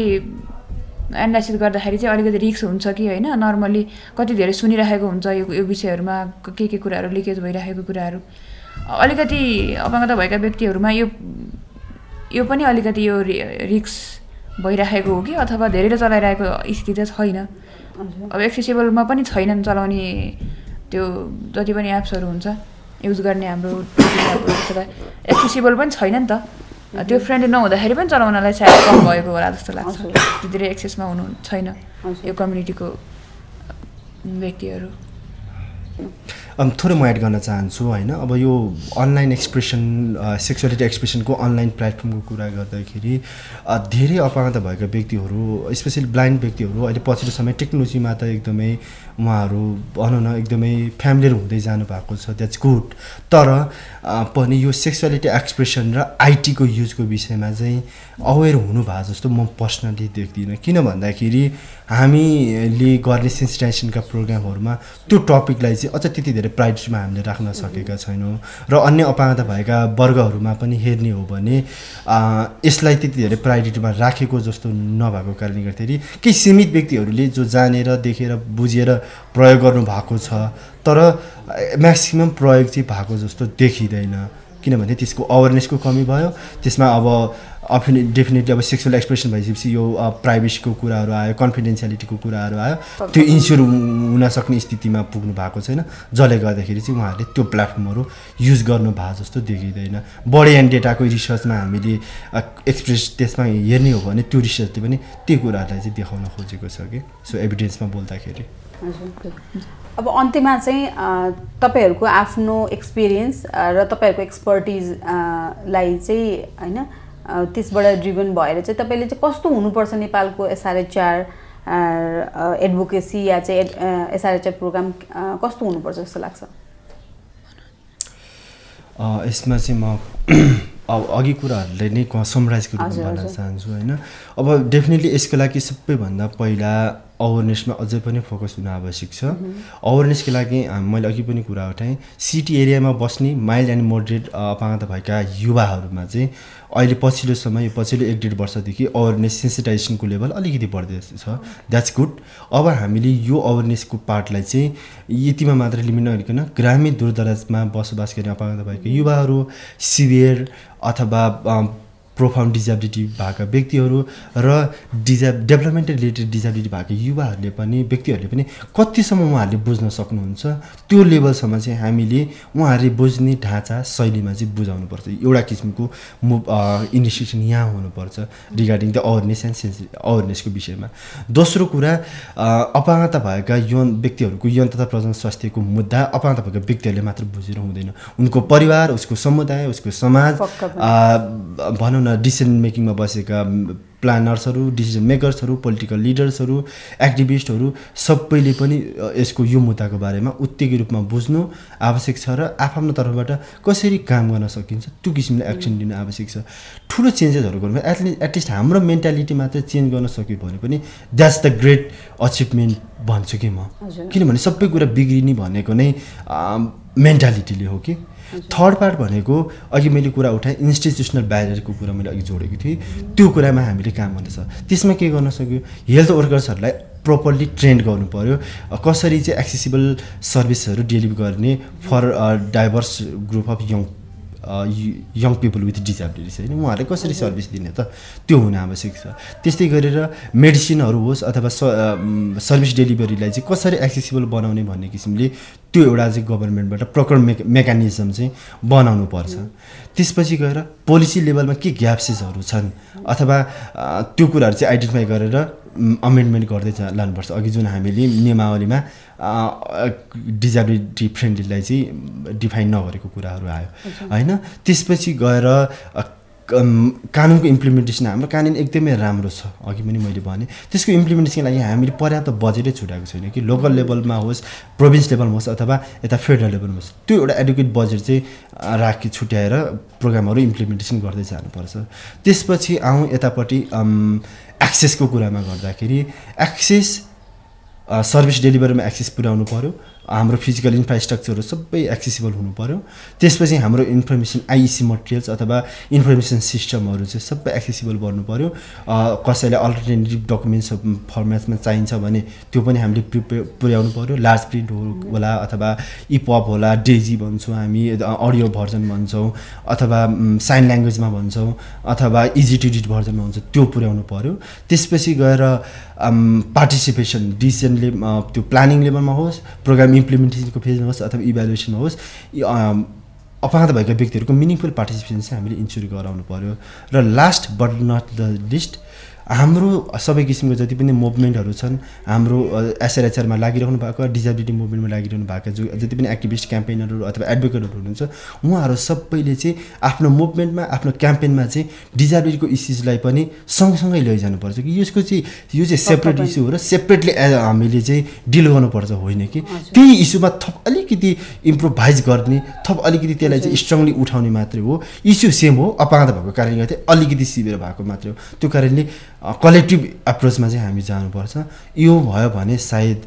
B: एनालाइसिस गर्दाखेरि चाहिँ अलिकति रिस्क हुन्छ कि हैन नर्मली कति धेरै सुनिरहेको हुन्छ यो विषयहरुमा के कुराहरु लिकेज भइरहेको कुराहरु अलिकति अपाङ्गता भएका व्यक्तिहरुमा यो पनि अलिकति यो रिस्क भइरहेको हो कि अथवा धेरैले चलाइरहेको स्थिति छैन अब एक्सेसिबलमा पनि छैनन् चलाउने त्यो जति पनि एप्सहरु हुन्छ युज गर्ने हाम्रो एक्सेसिबल पनि छैन नि त त्यो फ्रेन्डली नहुँदाखेरि पनि चलाउनलाई सायद कम भएको होला जस्तो लाग्छ त्यति धेरै एक्सेसमा हुनु छैन यो कम्युनिटीको व्यक्तिहरु
C: थोरै म एड गर्न चाहन्छु होइन। अब यो अनलाइन एक्सप्रेसन सेक्सुअलिटी एक्सप्रेसनको अनलाइन प्लेटफर्मको कुरा गर्दाखेरि धेरै अपाङ्गता भएका व्यक्तिहरू स्पेसली ब्लाइन्ड व्यक्तिहरू अहिले पछिल्लो समय टेक्नोलोजीमा त एकदमै उहाँहरू भनौँ न एकदमै फ्यामिलियर हुँदै जानु भएको छ, द्याट्स गुड। तर पनि यो सेक्सुअलिटी एक्सप्रेसन र आइटीको युजको विषयमा चाहिँ अवेर हुनु भएको जस्तो म पर्सनली देख्दिनँ। किन भन्दाखेरि हामीले गर्ने सेन्सिटाइजेसनका प्रोग्रामहरूमा त्यो टपिकलाई चाहिँ अझ त्यति धेरै प्रायोरिटीमा हामीले राख्न सकेका छैनौँ र अन्य अपाङ्गता भएका वर्गहरूमा पनि हेर्ने हो भने यसलाई त्यति धेरै प्रायोरिटीमा राखेको जस्तो नभएको कारणले गर्दाखेरि केही सीमित व्यक्तिहरूले जो जानेर देखेर बुझेर प्रयोग गर्नुभएको छ, तर म्याक्सिमम प्रयोग चाहिँ भएको जस्तो देखिँदैन। किनभने त्यसको अवेरनेसको कमी भयो। त्यसमा अब डेफिनेटली अब सेक्सुअल एक्सप्रेसन भइसकेपछि यो प्राइभेसीको कुराहरू आयो, कन्फिडेन्सियलिटीको कुराहरू आयो, त्यो इन्स्योर हुन सक्ने स्थितिमा पुग्नु भएको छैन, जसले गर्दाखेरि चाहिँ उहाँहरूले त्यो प्लेटफर्महरू युज गर्नु भएको जस्तो देखिँदैन। बडी एन्ड डेटाको रिसर्चमा हामीले एक्सप्रेस त्यसमा हेर्ने हो भने त्यो रिसर्चले पनि त्यो कुराहरूलाई चाहिँ देखाउन खोजेको छ कि सो एभिडेन्समा बोल्दाखेरि।
A: अब अन्त्यमा चाहिँ तपाईहरूको आफ्नो एक्सपिरियन्स र तपाईहरूको एक्सपर्टिजलाई चाहिँ होइन त्यसबाट ड्रिभन भएर चाहिँ तपाईँले चाहिँ कस्तो हुनुपर्छ नेपालको SRHR एडभोकेसी या चाहिँ SRHR प्रोग्राम कस्तो हुनुपर्छ जस्तो लाग्छ?
C: यसमा चाहिँ म अघि कुराहरूले नै समराइजको रूपमा भन्न चाहन्छु होइन। अब डेफिनेटली यसको लागि सबैभन्दा पहिला अवेरनेसमा अझै पनि फोकस हुन आवश्यक छ। अवेरनेसको लागि मैले अघि पनि कुरा उठाएँ, सिटी एरियामा बस्ने माइल्ड एन्ड मोडरेट अपाङ्गता भएका युवाहरूमा चाहिँ अहिले पछिल्लो 1-1.5 वर्षदेखि अवेरनेस सेन्सिटाइजेसनको लेभल अलिकति बढ्दैछ, द्याट्स गुड। अब हामीले यो अवेरनेसको पार्टलाई चाहिँ यतिमा मात्र लिमिट नगरिकन ग्रामीण दूरदराजमा बसोबास गर्ने अपाङ्गता भएका युवाहरू, सिभियर अथवा प्रोफाउन्ड डिजेबिलिटी भएका व्यक्तिहरू र डेभलपमेन्ट रिलेटेड डिजेबिलिटी भएका युवाहरूले पनि व्यक्तिहरूले पनि कतिसम्म उहाँहरूले बुझ्न सक्नुहुन्छ त्यो लेभलसम्म चाहिँ हामीले उहाँहरूले बुझ्ने ढाँचा शैलीमा चाहिँ बुझाउनुपर्छ। एउटा किसिमको इनिसिएसन यहाँ हुनुपर्छ रिगार्डिङ द अवेरनेसको विषयमा। दोस्रो कुरा, अपाङ्गता भएका यौन व्यक्तिहरूको यौन तथा प्रजनन स्वास्थ्यको मुद्दा अपाङ्गता भएका व्यक्तिहरूले मात्र बुझेर हुँदैन, उनको परिवार, उसको समुदाय, उसको समाज, भनौँ न डिसिजन मेकिङमा बसेका प्लानर्सहरू, डिसिजन मेकर्सहरू, पोलिटिकल लिडर्सहरू, एक्टिभिस्टहरू सबैले पनि यसको यो मुद्दाको बारेमा उत्तेकी रूपमा बुझ्नु आवश्यक छ र आफ्नो तर्फबाट कसरी काम गर्न सकिन्छ त्यो किसिमले एक्सन लिनु आवश्यक छ। ठुलो चेन्जेसहरू गर्नु एटलिस्ट हाम्रो मेन्टालिटी मात्र चेन्ज गर्न सक्यो भने पनि द्याट्स द ग्रेट अचिभमेन्ट भन्छु कि म। किनभने सबै कुरा बिग्रिने भनेको नै मेन्टालिटीले हो कि। थर्ड पार्ट भनेको अघि मैले कुरा उठाएँ इन्स्टिट्युसनल ब्यारियरको कुरा मैले अघि जोडेको थिएँ, त्यो कुरामा हामीले काम गर्नुपर्छ। त्यसमा के गर्न सक्यो, हेल्थ वर्कर्सहरूलाई प्रपरली ट्रेन्ड गर्नु पर्यो, कसरी चाहिँ एक्सेसिबल सर्भिसहरू डेलिभर गर्ने for diverse group of young people with disabilities होइन, उहाँहरूले कसरी सर्भिस दिने त त्यो हुन आवश्यक छ। त्यस्तै गरेर मेडिसिनहरू होस् अथवा सर्भिस डेलिभरीलाई चाहिँ कसरी एक्सेसिबल बनाउने भन्ने किसिमले त्यो एउटा चाहिँ गभर्मेन्टबाट प्रपर मेकानिजम चाहिँ बनाउनु पर्छ। त्यसपछि गएर पोलिसी लेभलमा के ग्याप्सेसहरू छन् अथवा त्यो कुराहरू चाहिँ आइडेन्टिफाई गरेर अमेन्डमेन्ट गर्दै लानुपर्छ। अघि जुन हामीले नियमावलीमा डिजेबिलिटी फ्रेन्डलीलाई चाहिँ डिफाइन नगरेको कुराहरू आयो होइन। त्यसपछि गएर कानुनको इम्प्लिमेन्टेसन, हाम्रो कानुन एकदमै राम्रो छ, अघि पनि मैले भने त्यसको इम्प्लिमेन्टेसनको लागि हामीले पर्याप्त बजेटै छुटाएको छैन कि लोकल लेभलमा होस्, प्रोभिन्स लेभलमा होस् अथवा यता फेडरल लेभलमा होस्, त्यो एउटा एडुकेट बजेट चाहिँ छुट्याएर प्रोग्रामहरू इम्प्लिमेन्टेसन गर्दै जानुपर्छ। त्यसपछि आउँ यतापट्टि एक्सेसको कुरामा गर्दाखेरि एक्सेस सर्भिस डेलिभरीमा एक्सेस पुर्याउनु पऱ्यो, हाम्रो फिजिकल इन्फ्रास्ट्रक्चरहरू सबै एक्सेसिबल हुनु पऱ्यो। त्यसपछि हाम्रो इन्फर्मेसन आइसी मटेरियल्स अथवा इन्फर्मेसन सिस्टमहरू चाहिँ सबै एक्सेसिबल गर्नु पऱ्यो। कसैलाई अल्टरनेटिभ डकुमेन्ट्स फर्मेटमा चाहिन्छ भने त्यो पनि हामीले पुर्याउनु पऱ्यो, लार्ज प्रिन्ट होला अथवा इपअप होला, डेजी भन्छौँ हामी, अडियो भर्जन भन्छौँ अथवा साइन ल्याङ्ग्वेजमा भन्छौँ अथवा इजी टु रिड भर्जनमा हुन्छ, त्यो पुर्याउनु पऱ्यो। त्यसपछि गएर पार्टिसिपेसन डिसिजनले त्यो प्लानिङ लेभलमा होस्, प्रोग्राम इम्प्लिमेन्टेसनको फेजमा होस् अथवा इभ्यालुएसनमा होस्, अपाङ्गता भएका व्यक्तिहरूको मिनिङफुल पार्टिसिपेसन चाहिँ हामीले इन्स्योर गराउनु पऱ्यो। र last but not the least हाम्रो सबै किसिमको जति पनि मुभमेन्टहरू छन् हाम्रो एसआरएचआरमा लागिरहनु भएको डिजेबिलिटी मुभमेन्टमा लागिरहनु भएको जति पनि एक्टिभिस्ट क्याम्पेनरहरू अथवा एडभोकेटहरू हुनुहुन्छ उहाँहरू सबैले चाहिँ आफ्नो मुभमेन्टमा आफ्नो क्याम्पेनमा चाहिँ डिजेबिलिटीको इस्युजलाई पनि सँगसँगै लैजानुपर्छ कि यो चाहिँ सेपरेट इस्यु हो र सेपरेटली हामीले चाहिँ डिल गर्नुपर्छ होइन कि त्यही इस्युमा थप अलिकति इम्प्रोभाइज गर्ने थप अलिकति त्यसलाई चाहिँ स्ट्रङली उठाउने मात्रै हो इस्यु सेम हो अपाङ्गता भएको कारणले गर्दा अलिकति सिभियर भएको मात्रै हो त्यो कारणले कलेक्टिभ एप्रोचमा चाहिँ हामी जानुपर्छ यो भयो भने सायद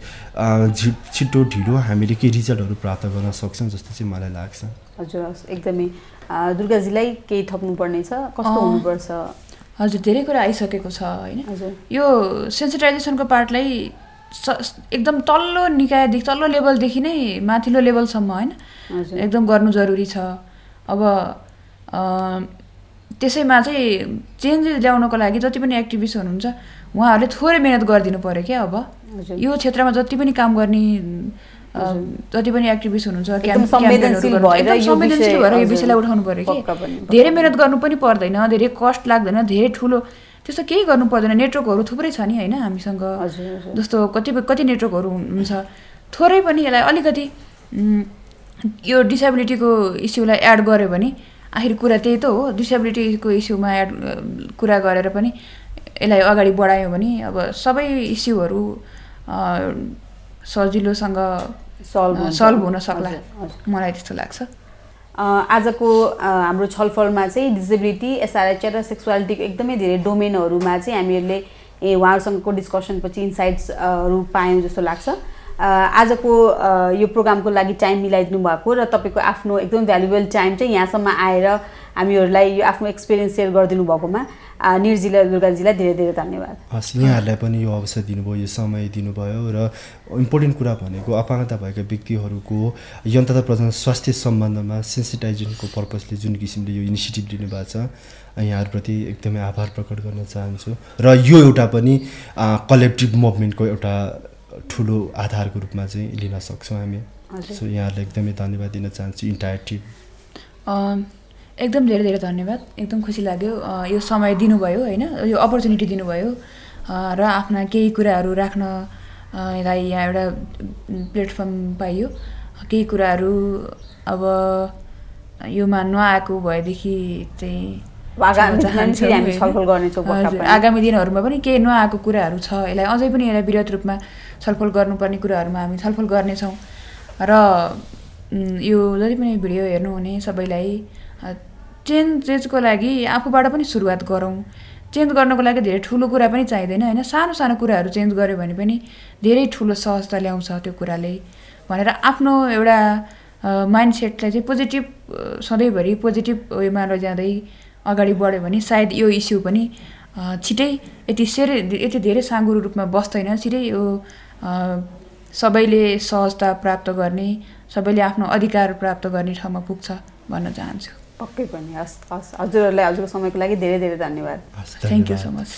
C: छिटो ढिलो हामीले केही रिजल्टहरू प्राप्त गर्न सक्छौँ जस्तो चाहिँ मलाई लाग्छ
A: हजुर एकदमै दुर्गाजीलाई केही थप्नुपर्ने छ कस्तो हुनुपर्छ
B: हजुर धेरै कुरा आइसकेको छ होइन यो सेन्सिटाइजेसनको पार्टलाई एकदम तल्लो निकायदेखि तल्लो लेभलदेखि नै माथिल्लो लेभलसम्म होइन एकदम गर्नु जरुरी छ अब त्यसैमा चाहिँ चेन्जेस ल्याउनको लागि जति पनि एक्टिभिस्ट हुनुहुन्छ उहाँहरूले थोरै मिहिनेत गरिदिनु पर्यो क्या अब यो क्षेत्रमा जति पनि काम गर्ने जति पनि एक्टिभिस्ट हुनुहुन्छ
A: संवेदनशील भएर
B: यो विषयलाई उठाउनु पर्यो कि धेरै मिहिनेत गर्नु पनि पर्दैन धेरै कस्ट लाग्दैन धेरै ठुलो त्यस्तो केही गर्नु पर्दैन नेटवर्कहरू थुप्रै छ नि होइन हामीसँग जस्तो कति नेटवर्कहरू हुन्छ थोरै पनि यसलाई अलिकति यो डिसेबिलिटीको इस्युलाई एड गर्यो भने आखिर कुरा त्यही त हो डिसेबिलिटीको इस्युमा एड कुरा गरेर पनि यसलाई अगाडि बढायो भने अब सबै इस्युहरू सजिलोसँग सल्भ हुन सक्ला मलाई त्यस्तो लाग्छ
A: आजको हाम्रो छलफलमा चाहिँ डिसेबिलिटी एसआरएचआर र सेक्सुअलिटीको एकदमै धेरै डोमेनहरूमा चाहिँ हामीहरूले उहाँहरूसँगको डिस्कसनपछि इन्साइट्सहरू पायौँ जस्तो लाग्छ आजको यो प्रोग्रामको लागि टाइम मिलाइदिनु भएको र तपाईँको आफ्नो एकदम भ्यालुएबल टाइम चाहिँ यहाँसम्म आएर हामीहरूलाई यो आफ्नो एक्सपिरियन्स सेयर गरिदिनु भएकोमा निर्जिला दुर्गाजीलाई धेरै धेरै धन्यवाद
C: हस् यहाँहरूलाई पनि यो अवसर दिनुभयो यो समय दिनुभयो र इम्पोर्टेन्ट कुरा भनेको अपाङ्गता भएका व्यक्तिहरूको यौन तथा प्रजनन स्वास्थ्य सम्बन्धमा सेन्सिटाइजेसनको पर्पजले जुन किसिमले यो इनिसिएटिभ लिनुभएको छ यहाँहरूप्रति एकदमै आभार प्रकट गर्न चाहन्छु र यो एउटा पनि कलेक्टिभ मुभमेन्टको एउटा ठुलो आधारको रूपमा चाहिँ लिन सक्छौँ हामी सो यहाँहरूलाई एकदमै धन्यवाद दिन चाहन्छु इन्टायर टिम
B: एकदम धेरै धेरै धन्यवाद एकदम खुसी लाग्यो यो समय दिनुभयो होइन यो अपर्च्युनिटी दिनुभयो र आफ्ना केही कुराहरू राख्न यसलाई यहाँ एउटा प्लेटफर्म पाइयो केही कुराहरू अब योमा नआएको भएदेखि चाहिँ आगामी दिनहरूमा पनि केही नआएको कुराहरू छ यसलाई अझै पनि यसलाई वृहत रूपमा छलफल गर्नुपर्ने कुराहरूमा हामी छलफल गर्नेछौँ र यो जति पनि भिडियो हेर्नुहुने सबैलाई चेन्जेसको लागि आफूबाट पनि सुरुवात गरौँ चेन्ज गर्नको लागि धेरै ठुलो कुरा पनि चाहिँदैन होइन सानो सानो कुराहरू चेन्ज गर्यो भने पनि धेरै ठुलो सहजता ल्याउँछ त्यो कुराले भनेर आफ्नो एउटा माइन्डसेटलाई चाहिँ पोजिटिभ सधैँभरि पोजिटिभ वेमा लैजाँदै अगाडि बढ्यो भने सायद यो इस्यु पनि छिटै यति धेरै साँगुरो रूपमा बस्दैन छिटै यो सबैले सहजता प्राप्त गर्ने सबैले आफ्नो अधिकार प्राप्त गर्ने ठाउँमा पुग्छ भन्न चाहन्छु
A: पक्कै पनि हस् हजुरहरूलाई हजुरको समयको लागि धेरै धेरै धन्यवाद
B: थ्याङ्क यू सो मच